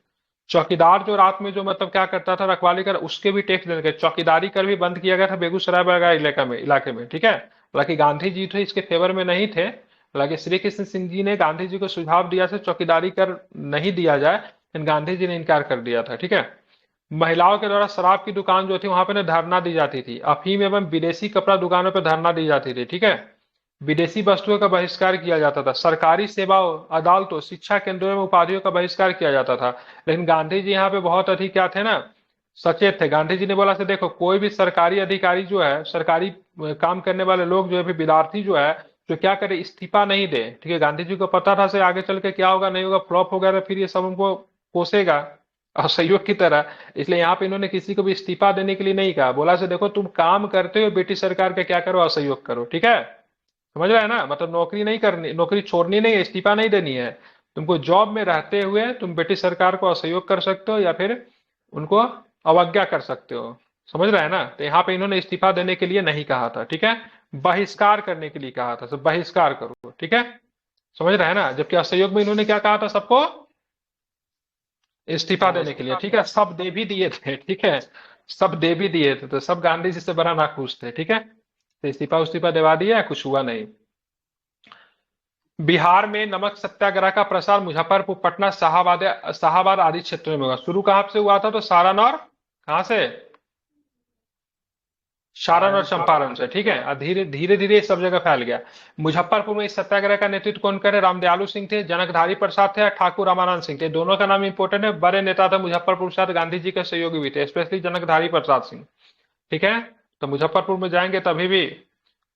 चौकीदार जो रात में जो मतलब क्या करता था, रखवाली कर, उसके भी टैक्स देने के। चौकीदारी कर भी बंद किया गया था बेगूसराय वगैरह इलाके में, ठीक है। हालांकि गांधी जी थे इसके फेवर में नहीं थे। हालांकि श्री कृष्ण सिंह जी ने गांधी जी को सुझाव दिया था चौकीदारी कर नहीं दिया जाए, लेकिन गांधी जी ने इनकार कर दिया था, ठीक है। महिलाओं के द्वारा शराब की दुकान जो थी वहां पे ना धरना दी जाती थी। अफीम एवं विदेशी कपड़ा दुकानों पर धरना दी जाती थी, ठीक है। विदेशी वस्तुओं का बहिष्कार किया जाता था। सरकारी सेवाओं, अदालतों, शिक्षा केंद्रों में उपाधियों का बहिष्कार किया जाता था। लेकिन गांधी जी यहाँ पे बहुत अधिक क्या थे ना, सचेत थे। गांधी जी ने बोला से देखो, कोई भी सरकारी अधिकारी जो है, सरकारी काम करने वाले लोग जो है, भी विद्यार्थी जो है, जो क्या करे, इस्तीफा नहीं दे, ठीक है। गांधी जी को पता था से आगे चल के क्या होगा, नहीं होगा, फ्लॉप हो गया तो फिर ये सब उनको कोसेगा असहयोग की तरह। इसलिए यहाँ पे इन्होंने किसी को भी इस्तीफा देने के लिए नहीं कहा। बोला से देखो, तुम काम करते हो ब्रिटिश सरकार का, क्या करो, असहयोग करो, ठीक है। समझ रहे हैं ना? मतलब नौकरी नहीं करनी, नौकरी छोड़नी नहीं है, इस्तीफा नहीं देनी है। तुमको जॉब में रहते हुए तुम ब्रिटिश सरकार को असहयोग कर सकते हो या फिर उनको अवज्ञा कर सकते हो। समझ रहे हैं ना? तो यहाँ पे इन्होंने इस्तीफा देने के लिए नहीं कहा था, ठीक है। बहिष्कार करने के लिए कहा था, तो बहिष्कार करो, ठीक है। समझ रहे हैं ना? जबकि असहयोग में इन्होंने क्या कहा था सबको? इस्तीफा देने के लिए, ठीक है। सब दे भी दिए थे, ठीक है। सब दे भी दिए थे, तो सब गांधी जी से बड़ा नाखुश थे, ठीक है। तो इस्तीफा उस्तीफा दिवा दिया, कुछ हुआ नहीं। बिहार में नमक सत्याग्रह का प्रसार मुजफ्फरपुर, पटना, शाहाबाद आदि क्षेत्रों में होगा। शुरू कहां से हुआ था? तो सारण और कहां से? सारण और चंपारण से, ठीक है। और धीरे धीरे धीरे सब जगह फैल गया। मुजफ्फरपुर में इस सत्याग्रह का नेतृत्व कौन करे? रामदयालु सिंह थे, जनकधारी प्रसाद थे और ठाकुर रामानंद सिंह थे। दोनों का नाम इंपोर्टेंट है, बड़े नेता थे मुजफ्फरपुर के साथ, गांधी जी के सहयोगी भी थे, स्पेशली जनकधारी प्रसाद सिंह, ठीक है। तो मुजफ्फरपुर में जाएंगे तभी भी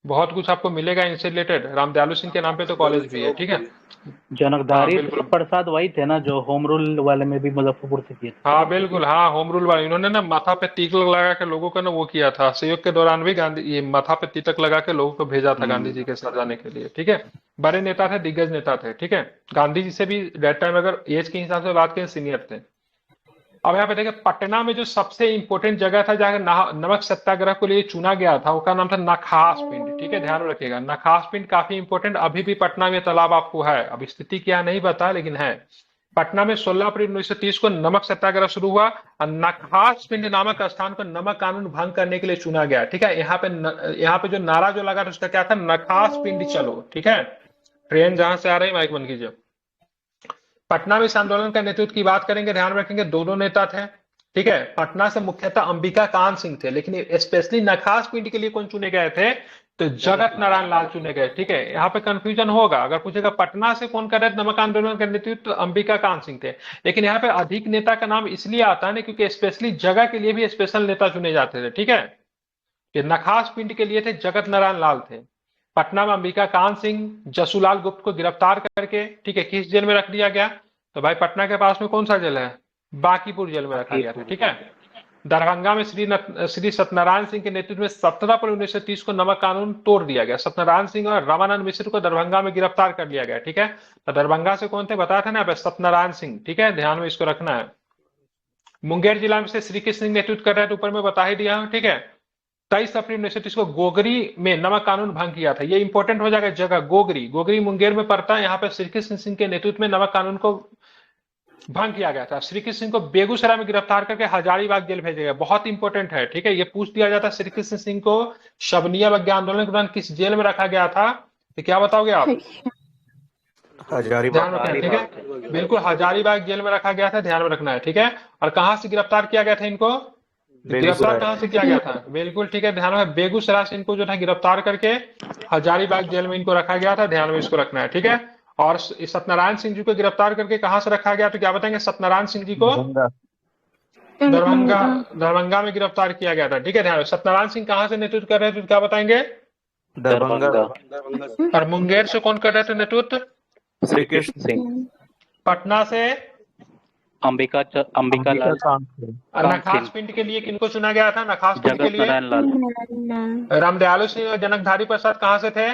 बहुत कुछ आपको मिलेगा इनसे रिलेटेड। रामदयालु सिंह के नाम पे तो कॉलेज भी है, ठीक है। हाँ जनकधारी बिल्कुल। प्रसाद वही थे ना जो होम रूल वाले में भी मुजफ्फरपुर से किए थे। हाँ बिल्कुल, हाँ होम रूल वाले, इन्होंने ना माथा पे तीतक लगा के लोगों को ना वो किया था। सहयोग के दौरान भी गांधी ये माथा पे तीतक लगा के लोगों को भेजा था गांधी जी के साथ जाने के लिए, ठीक है। बड़े नेता थे, दिग्गज नेता थे, ठीक है। गांधी जी से भी डेट टाइम अगर एज के हिसाब से बात करें सीनियर थे। अब यहाँ पे देखिए, पटना में जो सबसे इंपॉर्टेंट जगह था जहाँ नमक सत्याग्रह के लिए चुना गया था, उसका नाम था नखास पिंड, ठीक है। ध्यान रखिएगा, नखास पिंड काफी इंपॉर्टेंट, अभी भी पटना में तालाब आपको है। अब स्थिति क्या नहीं बता, लेकिन है। पटना में 16 अप्रैल 1930 को नमक सत्याग्रह शुरू हुआ और नखास पिंड नामक स्थान को नमक कानून भंग करने के लिए चुना गया, ठीक है। यहाँ पे जो नारा जो लगा था उसका क्या था? नखास पिंड चलो, ठीक है। ट्रेन जहां से आ रही, माइक बंद कीजिए। पटना में इस आंदोलन का नेतृत्व की बात करेंगे, ध्यान रखेंगे, दोनों नेता थे, ठीक है। पटना से मुख्यतः अंबिका कांत सिंह थे, लेकिन स्पेशली नखास पिंड के लिए कौन चुने गए थे? तो जगत नारायण लाल चुने गए, ठीक है। यहाँ पे कंफ्यूजन होगा, अगर पूछेगा पटना से कौन कर रहे थे नमक आंदोलन का नेतृत्व, तो अंबिका कांत सिंह थे। लेकिन यहाँ पे अधिक नेता का नाम इसलिए आता है ना, क्योंकि स्पेशली जगह के लिए भी स्पेशल नेता चुने जाते थे, ठीक है। कि नखास पिंड के लिए थे जगत नारायण लाल थे। पटना में अंबिका कांत सिंह, जसूलाल गुप्त को गिरफ्तार करके, ठीक है, किस जेल में रख दिया गया? तो भाई पटना के पास में कौन सा जेल है? बांकीपुर जेल में रखा गया था, ठीक है। दरभंगा में श्री सत्यनारायण सिंह के नेतृत्व में 17 अप्रैल 1930 को नमक कानून तोड़ दिया गया। सत्यनारायण सिंह और रामानंद मिश्र को दरभंगा में गिरफ्तार कर लिया गया। ठीक है, तो दरभंगा से कौन थे बताया था ना, सत्यनारायण सिंह। ठीक है, ध्यान में इसको रखना है। मुंगेर जिला में से श्री कृष्ण सिंह नेतृत्व कर रहे हैं, तो ऊपर में बता ही दिया हूं। ठीक है, 23 अप्रैल 1930 को गोगरी में नमक कानून भंग किया था। ये इंपॉर्टेंट हो जाएगा जगह, गोगरी। गोगरी मुंगेर में पड़ता है। यहाँ पे श्री कृष्ण सिंह के नेतृत्व में नमक कानून को भंग किया गया था। श्री कृष्ण सिंह को बेगूसराय में गिरफ्तार करके हजारीबाग जेल भेजा गया। बहुत इंपॉर्टेंट है। ठीक है, ये पूछ दिया जाता है श्री कृष्ण सिंह को शबनिया बग्या आंदोलन के दौरान किस जेल में रखा गया था, तो क्या बताओगे आप? ध्यान रखना है। ठीक है, बिल्कुल हजारीबाग जेल में रखा गया था, ध्यान में रखना है। ठीक है, और कहां से गिरफ्तार किया गया था इनको? गिरफ्तार कहां से किया गया था? बिल्कुल ठीक है, ध्यान में, बेगूसराय से इनको जो था गिरफ्तार करके हजारीबाग जेल में इनको रखा गया था। ध्यान में इसको रखना है। ठीक है, और सत्यनारायण सिंह जी को गिरफ्तार करके कहां से रखा गया, तो क्या बताएंगे? सत्यनारायण सिंह जी को दरभंगा दरभंगा में गिरफ्तार किया गया था। ठीक है, ध्यान, सत्यनारायण सिंह कहां से नेतृत्व कर रहे थे, तो क्या बताएंगे? दरभंगा। और मुंगेर से कौन कर रहे थे नेतृत्व? श्री कृष्ण सिंह। पटना से अंबिका लाल। और नखास पिंड के लिए किनको चुना गया था? नखास पिंड के जगत लिए नारायण लाल। रामदयालु सिंह और जनकधारी प्रसाद कहां से थे?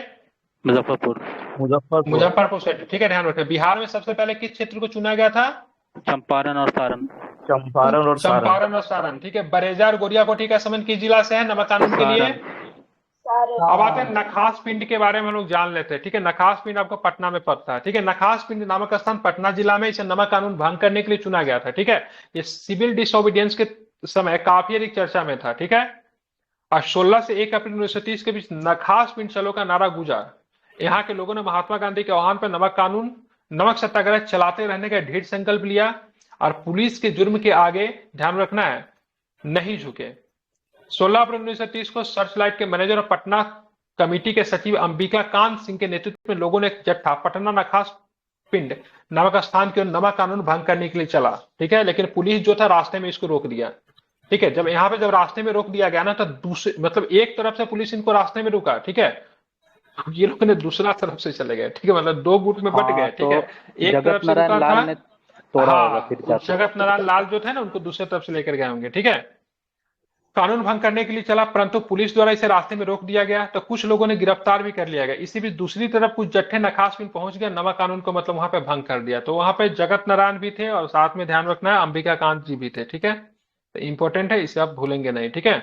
मुजफ्फरपुर। मुजफ्फरपुर से। ठीक है, ध्यान रखें। बिहार में सबसे पहले किस क्षेत्र को चुना गया था? चंपारण और सारण। चंपारण और सारण। ठीक है, बरेजा और गोरियाकोटी का संबंध किस जिला से है नमक कानून के लिए? अब आते हैं नखास पिंड के बारे में हम लोग जान लेते हैं। ठीक है, नखास पिंड आपको पटना में पड़ता है। ठीक है, नखास पिंड नामक स्थान पटना जिला में, इसे नमक कानून भंग करने के लिए चुना गया था। ठीक है, ये सिविल डिसोबीडियंस के समय काफी अधिक चर्चा में था। ठीक है, और 16 से 1 अप्रैल 1930 के बीच नखास पिंड चलो का नारा गूंजा। यहाँ के लोगों ने महात्मा गांधी के आह्वान पर नमक कानून, नमक सत्याग्रह चलाते रहने का दृढ़ संकल्प लिया और पुलिस के जुर्म के आगे, ध्यान रखना है, नहीं झुके। 16 अप्रैल 1930 को सर्चलाइट के मैनेजर और पटना कमेटी के सचिव अंबिका कांत सिंह के नेतृत्व में लोगों ने एक जत्था पटना नखास पिंड नामक स्थान की ओर नमक कानून भंग करने के लिए चला। ठीक है, लेकिन पुलिस जो था रास्ते में इसको रोक दिया। ठीक है, जब यहाँ पे जब रास्ते में रोक दिया गया ना, तो दूसरे मतलब एक तरफ से पुलिस इनको रास्ते में रुका। ठीक है, ये लोग ने दूसरा तरफ से चले गए। ठीक है, मतलब दो गुट में बट गए। ठीक है, एक तरफ से रुका था, जगत नारायण लाल जो थे ना, उनको दूसरे तरफ से लेकर गए होंगे। ठीक है, कानून भंग करने के लिए चला, परंतु पुलिस द्वारा इसे रास्ते में रोक दिया गया, तो कुछ लोगों ने गिरफ्तार भी कर लिया गया। इसी बीच दूसरी तरफ कुछ जत्थे नखास पिंड पहुंच गए, नमक कानून को मतलब वहां पे भंग कर दिया। तो वहां पे जगत नारायण भी थे और साथ में ध्यान रखना है अंबिका कांत जी भी थे। ठीक है, तो इंपॉर्टेंट है, इसे आप भूलेंगे नहीं। ठीक है,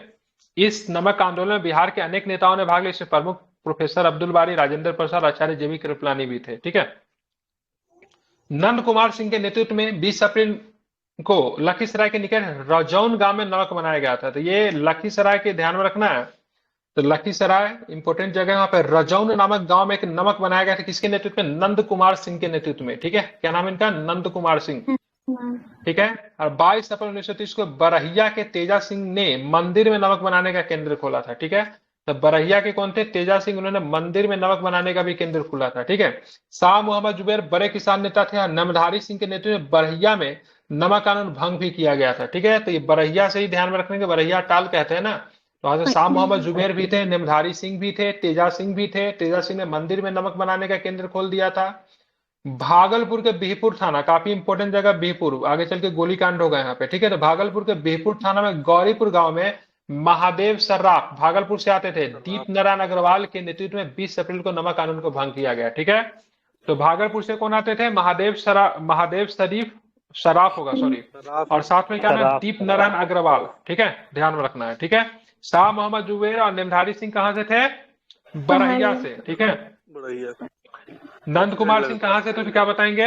इस नमक आंदोलन में बिहार के अनेक नेताओं ने भाग लिया। इसमें प्रमुख प्रोफेसर अब्दुल बारी, राजेंद्र प्रसाद, आचार्य जेबी कृपलानी भी थे। ठीक है, नंद कुमार सिंह के नेतृत्व में 20 अप्रैल को लखीसराय के निकट रजौन गांव में नमक बनाया गया था। तो ये लखीसराय के ध्यान में रखना है। तो लखीसराय इंपोर्टेंट जगह, वहां पर रजौन नामक गांव में एक नमक बनाया गया था। किसके नेतृत्व में? नंद कुमार सिंह के नेतृत्व में। ठीक है, क्या नाम इनका? नंद कुमार सिंह। ठीक है, और 22 अप्रैल 1930 को बरहिया के तेजा सिंह ने मंदिर में नमक बनाने का केंद्र खोला था। ठीक है, तो बरहिया के कौन थे? तेजा सिंह। उन्होंने मंदिर में नमक बनाने का भी केंद्र खोला था। ठीक है, शाह मोहम्मद जुबैर बड़े किसान नेता थे। नमधारी सिंह के नेतृत्व में बरहिया में नमक कानून भंग भी किया गया था। ठीक है, तो ये बरहिया से ही ध्यान में रखने के, बरहिया टाल कहते हैं ना, तो वहां से शाह मोहम्मद जुबैर भी थे, निमधारी सिंह भी थे, तेजा सिंह भी थे। तेजा सिंह ने मंदिर में नमक बनाने का केंद्र खोल दिया था। भागलपुर के बिहपुर थाना, काफी इंपोर्टेंट जगह बिहपुर, आगे चल के गोलीकांड होगा यहाँ पे। ठीक है, तो भागलपुर के बिहपुर थाना में गौरीपुर गांव में महादेव सर्राफ भागलपुर से आते थे, दीप नारायण अग्रवाल के नेतृत्व में 20 अप्रैल को नमक कानून को भंग किया गया। ठीक है, तो भागलपुर से कौन आते थे? महादेव शरीफ शराफ होगा, सॉरी, और साथ में क्या नाम? दीप नारायण अग्रवाल। ठीक है, ध्यान में रखना है। ठीक है, शाह मोहम्मद जुबैर और निमधारी सिंह कहां से थे? बरहिया से। ठीक है, नंद कुमार सिंह कहां से थे तो क्या बताएंगे?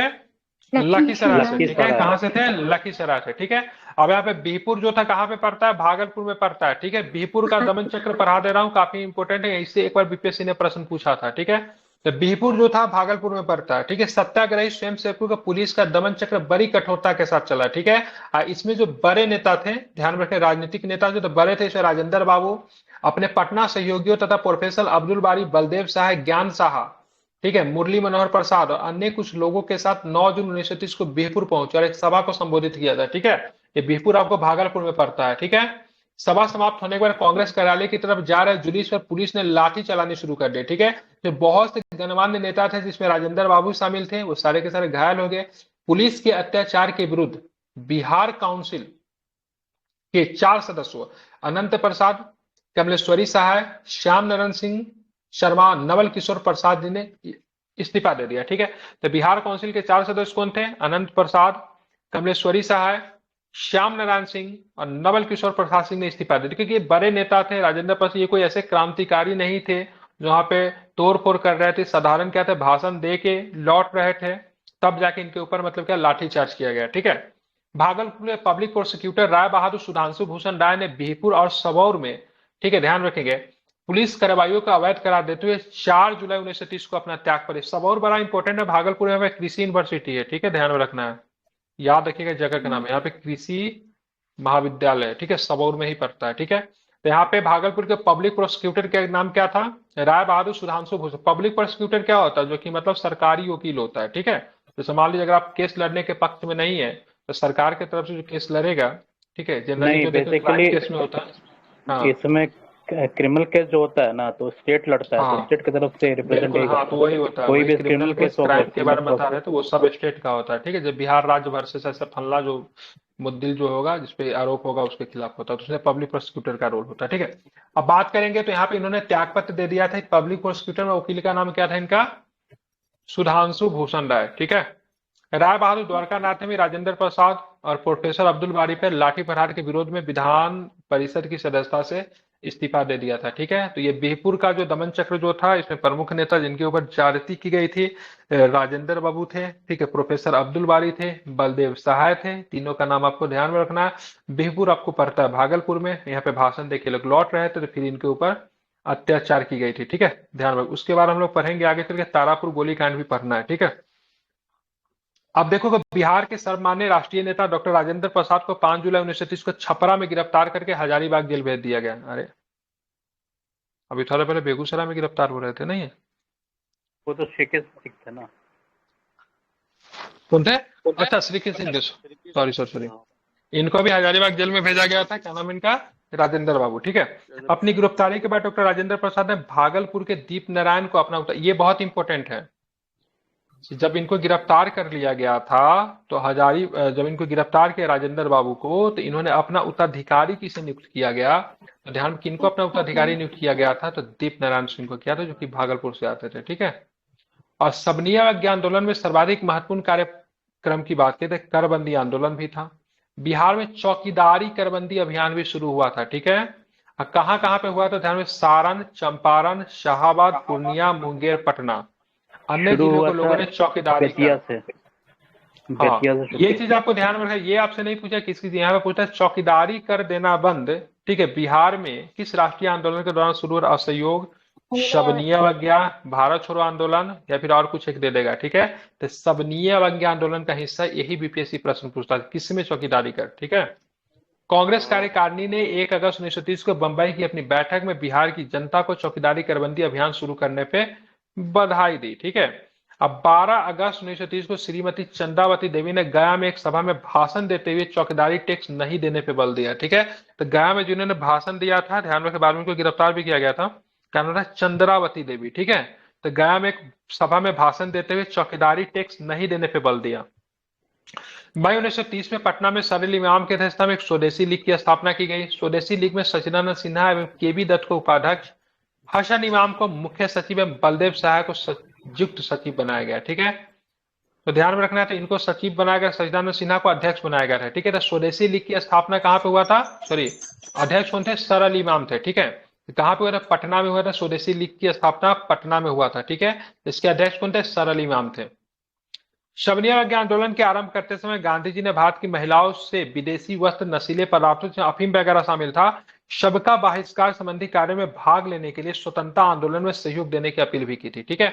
लखीसराय से। ठीक है, कहां से थे? लखीसराय से। ठीक है, अब यहाँ पे बिहपुर जो था कहां पे पड़ता है? भागलपुर में पड़ता है। ठीक है, बिहपुर का दमन चक्र पढ़ा दे रहा हूँ, काफी इंपोर्टेंट है, इससे एक बार बीपीएससी ने प्रश्न पूछा था। ठीक है, तो बिहपुर जो था भागलपुर में पड़ता है। ठीक है, सत्याग्रही स्वयंसेवकों का पुलिस का दमन चक्र बड़ी कठोरता के साथ चला। ठीक है, इसमें जो बड़े नेता थे, ध्यान रखें, राजनीतिक नेता जो तो बड़े थे, इसमें राजेंद्र बाबू, अपने पटना सहयोगियों तथा प्रोफेसर अब्दुल बारी, बलदेव शाह, ज्ञान साहा, ठीक है, मुरली मनोहर प्रसाद और अन्य कुछ लोगों के साथ 9 जून 1930 को बिहपुर पहुंचे और एक सभा को संबोधित किया था। ठीक है, ये बिहपुर आपको भागलपुर में पड़ता है। ठीक है, सभा समाप्त होने के बाद कांग्रेस कार्यालय की तरफ जा रहे जुलूस पर पुलिस ने लाठी चलानी शुरू कर दी। ठीक है, जो बहुत से गणमान्य नेता थे जिसमें राजेंद्र बाबू शामिल थे, वो सारे के सारे घायल हो गए। पुलिस के अत्याचार के विरुद्ध बिहार काउंसिल के 4 सदस्यों अनंत प्रसाद, कमलेश्वरी सहाय, श्याम नारायण सिंह शर्मा, नवल किशोर प्रसाद जी ने इस्तीफा दे दिया। ठीक है, तो बिहार काउंसिल के 4 सदस्य कौन थे? अनंत प्रसाद, कमलेश्वरी सहाय, श्याम नारायण सिंह और नवल किशोर प्रसाद सिंह ने इस्तीफा दे दिया, क्योंकि ये बड़े नेता थे। राजेंद्र प्रसाद ये कोई ऐसे क्रांतिकारी नहीं थे जो वहां पे तोड़ फोड़ कर रहे थे, साधारण क्या थे, भाषण दे के लौट रहे थे, तब जाके इनके ऊपर मतलब क्या लाठीचार्ज किया गया। ठीक है, भागलपुर में पब्लिक प्रोसिक्यूटर राय बहादुर सुधांशु भूषण राय ने बिहपुर और सबौर में, ठीक है ध्यान रखेंगे, पुलिस कार्रवाइयों का अवैध करार देते हुए 4 जुलाई 1930 को अपना त्याग पर। सबौर बड़ा इंपॉर्टेंट है, भागलपुर में कृषि यूनिवर्सिटी है। ठीक है, ध्यान में रखना है, याद रखिएगा जगह का नाम है, यहाँ पे कृषि महाविद्यालय है। ठीक है, सबौर में ही पड़ता है। ठीक है, तो यहाँ पे भागलपुर के पब्लिक प्रोसिक्यूटर का नाम क्या था? राय बहादुर सुधांशु भूषण। पब्लिक प्रोसिक्यूटर क्या होता है? जो कि मतलब सरकारी वकील होता है। ठीक है, तो मान लीजिए अगर आप केस लड़ने के पक्ष में नहीं है तो सरकार की तरफ से जो केस लड़ेगा, ठीक है, जनरली नहीं, जो देखो क्राइम बेसिकली केस में होता है। हाँ इसमें क्रिमिनल केस जो होता है ना, तो स्टेट लड़ता है, तो हाँ स्टेट की तरफ से रिप्रेजेंट बिल्कुल, यही हाँ करता तो है। वही होता है, कोई वही भी क्रिमिनल क्रिमिनल केस केस हो क्राइम गया, के बारे सिविल में बता रहे हैं, तो वो सब स्टेट का होता है। ठीक है, जब बिहार राज्य वर्सेस ऐसा फल्ला जो मुद्दिल जो होगा जिसपे आरोप होगा उसके खिलाफ होता है, तो उसमें पब्लिक प्रोसिक्यूटर का रोल होता है। ठीक है, अब बात करेंगे तो यहाँ पे इन्होंने त्यागपत्र दे दिया था। पब्लिक प्रोसिक्यूटर में वकील का नाम क्या था इनका? सुधांशु भूषण राय। ठीक है, राय बहादुर द्वारका नाथ में राजेंद्र प्रसाद और प्रोफेसर अब्दुल बारी पर लाठी प्रहार के विरोध में विधान परिषद की सदस्यता से इस्तीफा दे दिया था। ठीक है, तो ये बिहपुर का जो दमन चक्र जो था, इसमें प्रमुख नेता जिनके ऊपर ज्यादती की गई थी, राजेंद्र बाबू थे, ठीक है, प्रोफेसर अब्दुल बारी थे, बलदेव सहाय थे, तीनों का नाम आपको ध्यान में रखना है। बिहपुर आपको पड़ता है भागलपुर में। यहाँ पे भाषण देके लोग लौट रहे थे तो फिर इनके ऊपर अत्याचार की गई थी। ठीक है, ध्यान रख, उसके बाद हम लोग पढ़ेंगे आगे चल के तारापुर गोलीकांड भी पढ़ना है। ठीक है, अब देखो कि बिहार के सर्वमान्य राष्ट्रीय नेता डॉक्टर राजेंद्र प्रसाद को 5 जुलाई 1930 को छपरा में गिरफ्तार करके हजारीबाग जेल भेज दिया गया। अरे अभी थोड़ा पहले बेगूसराय में गिरफ्तार हो रहे थे, नहीं है? वो तो शेखे सिख थे ना। कौन थे? अच्छा, Shri Singh, sorry sorry sorry, इनको भी हजारीबाग जेल में भेजा गया था। क्या नाम है इनका? राजेंद्र बाबू। ठीक है, अपनी गिरफ्तारी के बाद डॉक्टर राजेंद्र प्रसाद ने भागलपुर के दीप नारायण को अपना ये बहुत इंपॉर्टेंट है, जब इनको गिरफ्तार कर लिया गया था तो जब इनको गिरफ्तार किया राजेंद्र बाबू को, तो इन्होंने अपना उत्तराधिकारी किसे नियुक्त किया गया? तो ध्यान, किनको अपना उत्तराधिकारी नियुक्त किया गया था? तो दीप नारायण सिंह को किया था, जो कि भागलपुर से आते थे। ठीक है, और सबनिया अज्ञा आंदोलन में सर्वाधिक महत्वपूर्ण कार्यक्रम की बात की तो करबंदी आंदोलन भी था। बिहार में चौकीदारी करबंदी अभियान भी शुरू हुआ था। ठीक है, और कहाँ कहाँ पे हुआ था? ध्यान में, सारण, चंपारण, शाहाबाद, पूर्णिया, मुंगेर, पटना, अन्य शुरू जिलों हुआ को था लोगों ने चौकीदारी बेतिया कर। से। हाँ, बेतिया से शुरू ये हुआ। चीज आपको ध्यान में रखना, ये आपसे नहीं पूछा किसकी, यहाँ पे पूछा चौकीदारी कर देना बंद। ठीक है, बिहार में किस राष्ट्रीय आंदोलन के दौरान शुरू हुआ? असहयोग, शबनीय अवज्ञा, भारत छोड़ो आंदोलन, या फिर और कुछ एक दे देगा। ठीक है, तो शबनीय अवज्ञा आंदोलन का हिस्सा यही बीपीएससी प्रश्न पूछता है, किसमें चौकीदारी कर। ठीक है, कांग्रेस कार्यकारिणी ने 1 अगस्त 1930 को बंबई की अपनी बैठक में बिहार की जनता को चौकीदारी करबंदी अभियान शुरू करने पे बधाई दी। ठीक है, अब 12 अगस्त 1930 को श्रीमती चंद्रावती देवी ने गया में एक सभा में भाषण देते हुए चौकीदारी टैक्स नहीं देने पे बल दिया। ठीक है, तो गया में जिन्होंने भाषण दिया था, ध्यान रखें, बाद में उनको गिरफ्तार भी किया गया था, क्या नाम था? चंद्रावती देवी। ठीक है, तो गया में एक सभा में भाषण देते हुए चौकीदारी टैक्स नहीं देने पे बल दिया। मई 1930 में पटना में सरल इमाम के अध्यक्षता में एक स्वदेशी लीग की स्थापना की गई। स्वदेशी लीग में सचिदानंद सिन्हा एवं केबी दत्त को उपाध्यक्ष, हसन इमाम को मुख्य सचिव एवं बलदेव सहाय को संयुक्त सचिव बनाया गया। ठीक है, तो ध्यान में रखना है, तो इनको सचिव बनाया गया, सचिदानंद सिन्हा को अध्यक्ष बनाया गया था। ठीक है, तो स्वदेशी लीग की स्थापना कहाँ पे हुआ था? सॉरी, अध्यक्ष कौन थे? सरल इमाम थे। ठीक है, तो कहाँ पे हुआ था? पटना में हुआ था। स्वदेशी लीग की स्थापना पटना में हुआ था। ठीक है, इसके अध्यक्ष कौन थे? सरल इमाम थे। शबनिया अज्ञा आंदोलन के आरंभ करते समय गांधी जी ने भारत की महिलाओं से विदेशी वस्त्र, नशीले पदार्थों से अफीम वगैरह शामिल था, सबका बहिष्कार संबंधी कार्य में भाग लेने के लिए स्वतंत्रता आंदोलन में सहयोग देने की अपील भी की थी। ठीक है,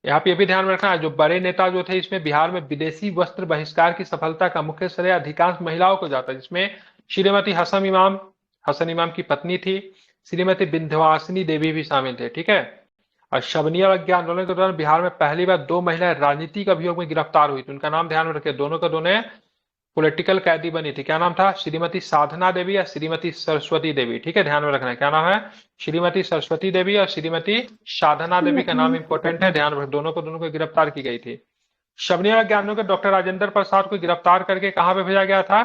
यहाँ पे ये भी ध्यान में रखना है, जो बड़े नेता जो थे इसमें बिहार में विदेशी वस्त्र बहिष्कार की सफलता का मुख्य श्रेय अधिकांश महिलाओं को जाता है, जिसमें श्रीमती हसन इमाम की पत्नी थी, श्रीमती विंध्यवासिनी देवी भी शामिल थे। ठीक है, और शबनिया अवज्ञा आंदोलन के दौरान बिहार में पहली बार 2 महिलाएं राजनीतिक अभियोग में गिरफ्तार हुई थी। उनका नाम ध्यान में रखें, दोनों का दोनों पॉलिटिकल कैदी बनी थी। क्या नाम था? श्रीमती साधना देवी या श्रीमती सरस्वती देवी। ठीक है, ध्यान में रखना है, क्या नाम है? श्रीमती सरस्वती देवी और श्रीमती साधना देवी का नाम इंपॉर्टेंट है, ध्यान में रखें, दोनों को गिरफ्तार की गई थी। शबनिया अवज्ञा आंदोलन के डॉक्टर राजेंद्र प्रसाद को गिरफ्तार करके कहां पे भेजा गया था?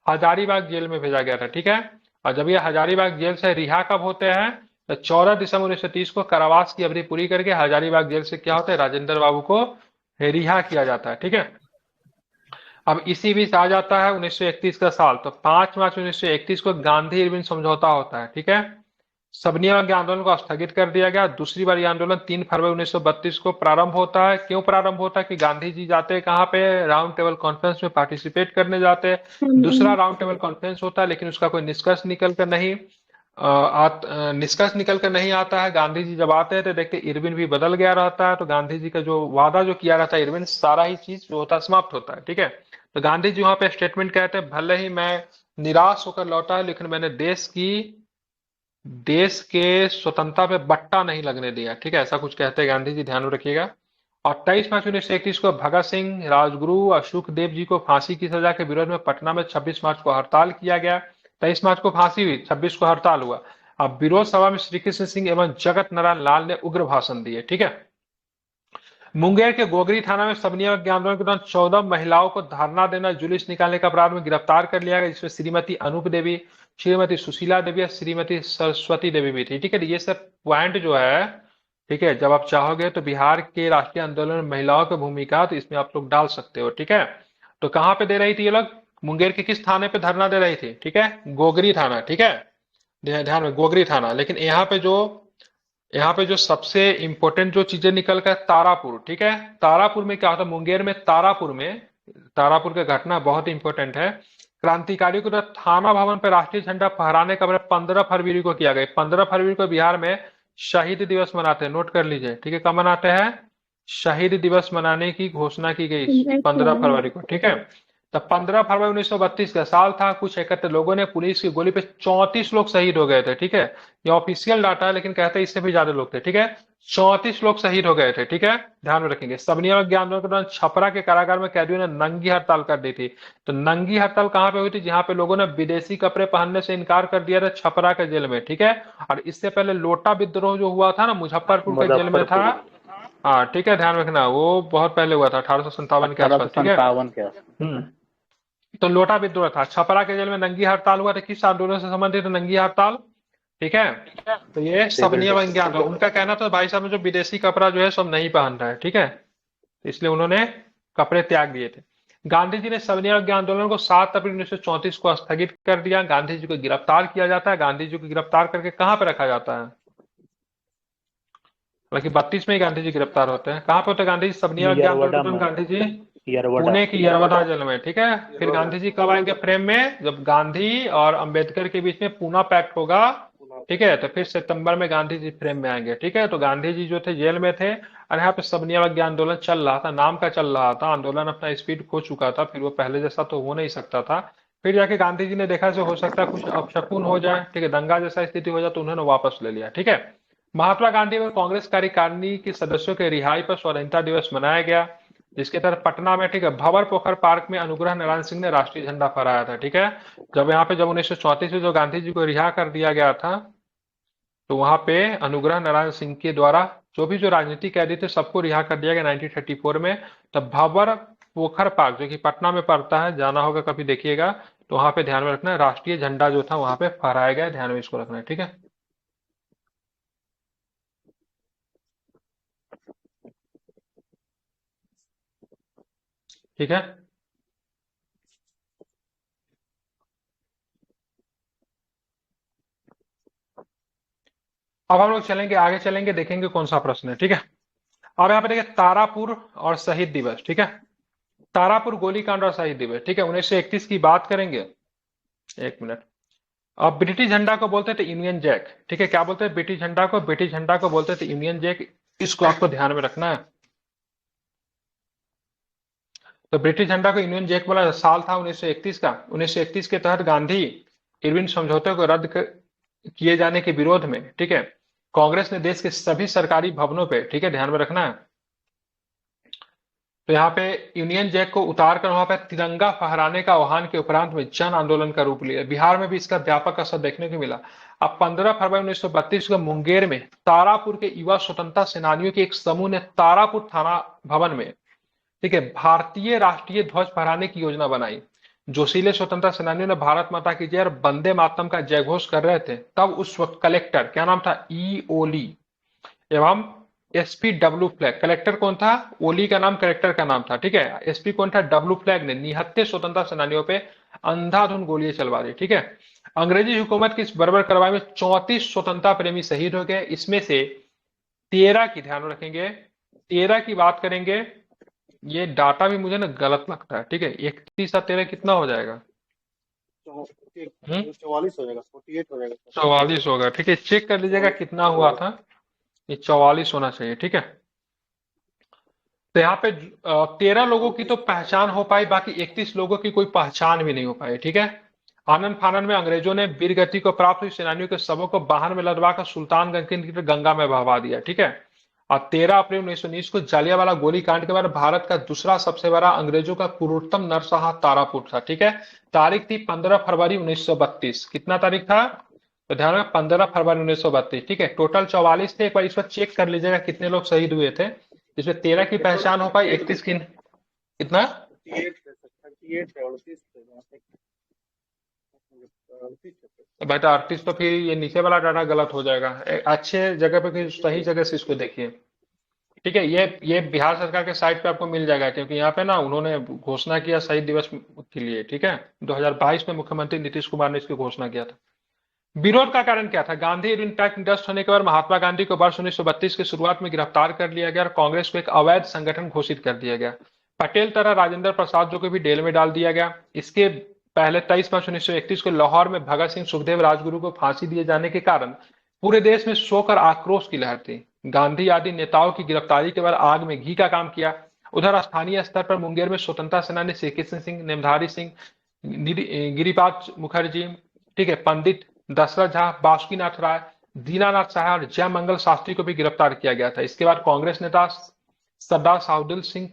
हजारीबाग जेल में भेजा गया था, ठीक है। और जब ये हजारीबाग जेल से रिहा कब होते हैं, तो 14 दिसंबर 1930 को कारावास की अवधि पूरी करके हजारीबाग जेल से क्या होता है, राजेंद्र बाबू को रिहा किया जाता है, ठीक है। अब इसी बीच आ जाता है 1931 का साल, तो 5 मार्च 1931 को गांधी इरविन समझौता होता है, ठीक है। सबनिया के आंदोलन को स्थगित कर दिया गया। दूसरी बार ये आंदोलन 3 फरवरी 1932 को प्रारंभ होता है। क्यों प्रारंभ होता है कि गांधी जी जाते हैं कहाँ पे, राउंड टेबल कॉन्फ्रेंस में पार्टिसिपेट करने जाते हैं। दूसरा राउंड टेबल कॉन्फ्रेंस होता है, लेकिन उसका कोई निष्कर्ष निकल कर नहीं निष्कर्ष निकल कर नहीं आता है। गांधी जी जब आते हैं तो देखते इरविन भी बदल गया रहता है, तो गांधी जी का जो वादा जो किया रहता है इरविन, सारा ही चीज जो होता है समाप्त होता है, ठीक है। तो गांधी जी वहां पे स्टेटमेंट कहते हैं, भले ही मैं निराश होकर लौटा है, लेकिन मैंने देश के स्वतंत्रता पे बट्टा नहीं लगने दिया, ठीक है, ऐसा कुछ कहते हैं गांधी जी, ध्यान में रखिएगा। और 23 मार्च 1931 को भगत सिंह, राजगुरु और सुखदेव जी को फांसी की सजा के विरोध में पटना में 26 मार्च को हड़ताल किया गया। 23 मार्च को फांसी हुई, 26 को हड़ताल हुआ। अब विरोध सभा में श्री कृष्ण सिंह एवं जगत नारायण लाल ने उग्र भाषण दिए, ठीक है। मुंगेर के गोगरी थाना में सबनिया के आंदोलन के दौरान 14 महिलाओं को धरना देना, जुलूस निकालने का अपराध में गिरफ्तार कर लिया गया, जिसमें श्रीमती अनूप देवी, श्रीमती सुशीला देवी और श्रीमती सरस्वती देवी भी थी, ठीक है। ये सब पॉइंट जो है, ठीक है, जब आप चाहोगे तो बिहार के राष्ट्रीय आंदोलन में महिलाओं की भूमिका, तो इसमें आप लोग डाल सकते हो, ठीक है। तो कहाँ पे दे रही थी ये लोग, मुंगेर के किस थाने पे धरना दे रही थी, ठीक है, गोगरी थाना, ठीक है, ध्यान में, गोगरी थाना। लेकिन यहाँ पे जो सबसे इंपॉर्टेंट जो चीजें निकल कर, तारापुर, ठीक है। तारापुर में क्या होता है, मुंगेर में तारापुर का घटना बहुत इंपॉर्टेंट है। क्रांतिकारियों को तो थाना भवन पर राष्ट्रीय झंडा फहराने का 15 फरवरी को किया गया। 15 फरवरी को बिहार में शहीद दिवस मनाते हैं, नोट कर लीजिए, ठीक है। कब मनाते हैं, शहीद दिवस मनाने की घोषणा की गई 15 फरवरी को, ठीक है। तब 15 फरवरी 1932 का साल था। कुछ 71 लोगों ने पुलिस की गोली पे 34 लोग शहीद हो गए थे, ठीक है। ये ऑफिशियल डाटा है, लेकिन कहते हैं इससे भी ज्यादा लोग थे, ठीक है। 34 लोग शहीद हो गए थे, ठीक है, ध्यान में रखेंगे। सबनिया आंदोलन के दौरान छपरा के कारागार में कैदियों ने नंगी हड़ताल कर दी थी। तो नंगी हड़ताल कहाँ पे हुई थी, जहां पे लोगों ने विदेशी कपड़े पहनने से इनकार कर दिया था, छपरा के जेल में, ठीक है। और इससे पहले लोटा विद्रोह जो हुआ था ना, मुजफ्फरपुर के जेल में था। मुजफ्फरपुर हाँ, ठीक है, ध्यान रखना, वो बहुत पहले हुआ था, 1857 के अठारह सौ आसपास, ठीक है। संतावन के आसपास। हम्म। तो लोटा विद्रोह था, छपरा के जेल में नंगी हड़ताल हुआ था, किस आंदोलन से संबंधित नंगी हड़ताल, ठीक है। तो ये सिविल सबनिया बन आंदोलन, उनका कहना था भाई साहब में जो विदेशी कपड़ा जो है सब नहीं पहन रहा है, ठीक है, इसलिए उन्होंने कपड़े त्याग दिए थे। गांधी जी ने सबनिया आंदोलन को 7 अप्रैल 1934 को स्थगित कर दिया। गांधी जी को गिरफ्तार किया जाता है। गांधी जी को गिरफ्तार करके कहाँ पे रखा जाता है, हालांकि 32 में ही गांधी जी गिरफ्तार होते हैं। कहाँ पे होते हैं गांधी जी, सबनिया आंदोलन के यरवड़ा दौरान में, गांधी जी यरवड़ा। पुणे की यरवदा जेल में, ठीक है। फिर गांधी जी कब आएंगे फ्रेम में, जब गांधी और अंबेडकर के बीच में पूना पैक्ट होगा, ठीक है, तो फिर सितंबर में गांधी जी फ्रेम में आएंगे, ठीक है। तो गांधी जी जो थे जेल में थे, और यहाँ पे सबनिया आंदोलन चल रहा था, नाम का चल रहा था, आंदोलन अपना स्पीड खो चुका था, फिर वो पहले जैसा तो हो नहीं सकता था। फिर जाके गांधी जी ने देखा से हो सकता है कुछ अपशकुन हो जाए, ठीक है, दंगा जैसा स्थिति हो जाए, तो उन्होंने वापस ले लिया, ठीक है। महात्मा गांधी और कांग्रेस कार्यकारिणी के सदस्यों के रिहाई पर स्वाधीनता दिवस मनाया गया, जिसके तहत पटना में, ठीक है, भंवर पोखर पार्क में अनुग्रह नारायण सिंह ने राष्ट्रीय झंडा फहराया था, ठीक है। जब यहाँ पे जब 1934 में जो गांधी जी को रिहा कर दिया गया था, तो वहां पे अनुग्रह नारायण सिंह के द्वारा जो राजनीतिक कैदी थे सबको रिहा कर दिया गया 1934 में। तब भंवर पोखर पार्क जो कि पटना में पड़ता है, जाना होगा कभी, देखिएगा, तो वहां पे ध्यान में रखना है, राष्ट्रीय झंडा जो था वहां पे फहराया गया, ध्यान में इसको रखना है, ठीक है। ठीक है, अब हम लोग चलेंगे आगे, चलेंगे, देखेंगे कौन सा प्रश्न है, ठीक है। अब यहाँ पे देखिए, तारापुर और शहीद दिवस, ठीक है। तारापुर गोलीकांड और शहीद दिवस, ठीक है, 1931 की बात करेंगे। एक मिनट। अब ब्रिटिश झंडा को बोलते थे यूनियन जैक, ठीक है, क्या बोलते हैं ब्रिटिश झंडा को, ब्रिटिश झंडा को बोलते थे यूनियन जैक, इसको आपको ध्यान में रखना है। तो ब्रिटिश झंडा को यूनियन जैक बोला, साल था 1931 का। 1931 के तहत गांधी इरविन समझौते को किए जाने के विरोध में, ठीक है, कांग्रेस ने देश के सभी सरकारी भवनों पे, ठीक है, ध्यान में रखना है, तो यहाँ पे यूनियन जैक को उतार कर वहां पे तिरंगा फहराने का आह्वान के उपरांत में जन आंदोलन का रूप लिया। बिहार में भी इसका व्यापक असर देखने को मिला। अब 15 फरवरी 1932 को मुंगेर में तारापुर के युवा स्वतंत्रता सेनानियों के एक समूह ने तारापुर थाना भवन में, ठीक है, भारतीय राष्ट्रीय ध्वज फहराने की योजना बनाई। जोशीले स्वतंत्रता सेनानियों ने भारत माता की जय और वंदे मातरम का जय घोष कर रहे थे, तब उस वक्त कलेक्टर क्या नाम था, ई ओली एवं एसपी डब्ल्यू फ्लैग, कलेक्टर कौन था, ओली का नाम कलेक्टर का नाम था, ठीक है, एसपी कौन था, डब्ल्यू फ्लैग ने निहत्थे स्वतंत्रता सेनानियों पे अंधाधुंध गोलियां चलवा दी, ठीक है। अंग्रेजी हुकूमत की इस बर्बर कार्रवाई में 34 स्वतंत्रता प्रेमी शहीद हो गए, इसमें से 13 की, ध्यान रखेंगे, 13 की बात करेंगे, ये डाटा भी मुझे ना गलत लगता है, ठीक है, 31 और 13 कितना हो जाएगा, 44 हो जाएगा, 48 हो जाएगा सर। 44 होगा, ठीक है, चेक कर लीजिएगा 44। कितना हुआ था, ये 44 होना चाहिए, ठीक है। तो यहाँ पे 13 लोगों की तो पहचान हो पाई, बाकी 31 लोगों की कोई पहचान भी नहीं हो पाई, ठीक है। आनंद फानन में अंग्रेजों ने वीरगति को प्राप्त हुई सेनानियों के शवों को वाहन में लदवा कर सुल्तानगंज के निकट गंगा में बहवा दिया, ठीक है। और 13 अप्रैल 1919 को जालियांवाला गोलीकांड के बाद भारत का दूसरा सबसे बड़ा अंग्रेजों का क्रूरतम नरसंहार तारापुर था, ठीक है। तारीख थी 15 फरवरी 1932, कितना तारीख था, तो ध्यान रखना 15 फरवरी 1932, ठीक है। टोटल 44 थे, एक बार इस पर चेक कर लीजिएगा कितने लोग शहीद हुए थे, जिसमें 13 की पहचान हो पाई, 31 की, कितना, 38 थे सर, 38 थे, 38 थे जहाँ तक, 38 थे। तो बेटा 38, तो फिर ये नीचे वाला डाटा गलत हो जाएगा, अच्छे जगह पे, फिर सही जगह से इसको देखिए, ठीक है। ये बिहार सरकार के साइट पे आपको मिल जाएगा, क्योंकि यहाँ पे ना उन्होंने घोषणा किया शहीद दिवस के लिए, ठीक है, 2022 में मुख्यमंत्री नीतीश कुमार ने इसकी घोषणा किया था। विरोध का कारण क्या था, गांधी इंटैक्ट निरस्त होने के बाद महात्मा गांधी को वर्ष 1932 की शुरुआत में गिरफ्तार कर लिया गया और कांग्रेस को एक अवैध संगठन घोषित कर दिया गया। पटेल तरह राजेंद्र प्रसाद जो को भी जेल में डाल दिया गया। इसके पहले 23 मार्च 1931 को लाहौर में भगत सिंह सुखदेव राजगुरु को फांसी दिए जाने के कारण पूरे देश में शोक और आक्रोश की लहर थी। गांधी आदि नेताओं की गिरफ्तारी के बाद आग में घी का काम किया। उधर स्थानीय स्तर पर मुंगेर में स्वतंत्रता सेनानी श्री कृष्ण सिंह, नेमधारी सिंह, गिरिपाद मुखर्जी, ठीक है, पंडित दशरथ झा, बासुकीनाथ राय, दीनानाथ सहाय और जयमंगल शास्त्री को भी गिरफ्तार किया गया था। इसके बाद कांग्रेस नेता सरदार शार्दुल सिंह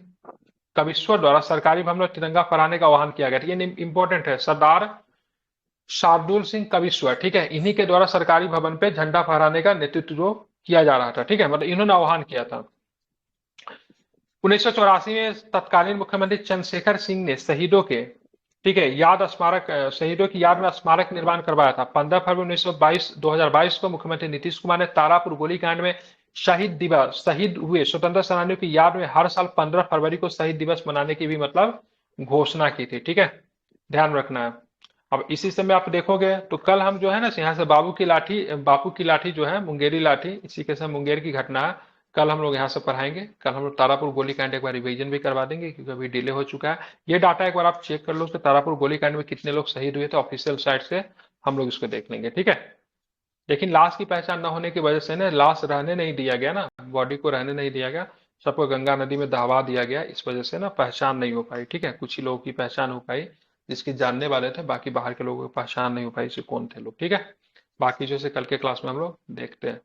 कविश्वर द्वारा सरकारी भवन में तिरंगा फहराने का आह्वान किया गया था। ये इंपॉर्टेंट है, सरदार शार्दुल सिंह कविश्वर, ठीक है, इन्हीं के द्वारा सरकारी भवन पे झंडा फहराने का नेतृत्व किया जा रहा था, ठीक है, मतलब इन्होंने आह्वान किया था। 1984 में तत्कालीन मुख्यमंत्री चंद्रशेखर सिंह ने शहीदों के, ठीक है, शहीदों की याद में स्मारक निर्माण करवाया था। 15 फरवरी 2022 को मुख्यमंत्री नीतीश कुमार ने तारापुर गोलीकांड में शहीद हुए स्वतंत्रता सेनानियों की याद में हर साल 15 फरवरी को शहीद दिवस मनाने की भी मतलब घोषणा की थी, ठीक है, ध्यान रखना है। अब इसी समय आप देखोगे तो कल हम जो है ना यहाँ से बापू की लाठी जो है मुंगेरी लाठी, इसी के साथ मुंगेर की घटना है, कल हम लोग यहाँ से पढ़ाएंगे। कल हम लोग तारापुर गोलीकांड एक बार रिवीजन भी करवा देंगे, क्योंकि अभी डिले हो चुका है। ये डाटा एक बार आप चेक कर लो कि तारापुर गोलीकांड में कितने लोग शहीद हुए थे, ऑफिशियल साइट से हम लोग इसको देख लेंगे, ठीक है। लेकिन लाश की पहचान न होने की वजह से ना लाश रहने नहीं दिया गया ना, बॉडी को रहने नहीं दिया गया, सबको गंगा नदी में दहवा दिया गया, इस वजह से ना पहचान नहीं हो पाई, ठीक है। कुछ ही लोगों की पहचान हो पाई जिसके जानने वाले थे, बाकी बाहर के लोगों की पहचान नहीं हो पाई इसे कौन थे लोग, ठीक है। बाकी जो से कल के क्लास में हम लोग देखते हैं।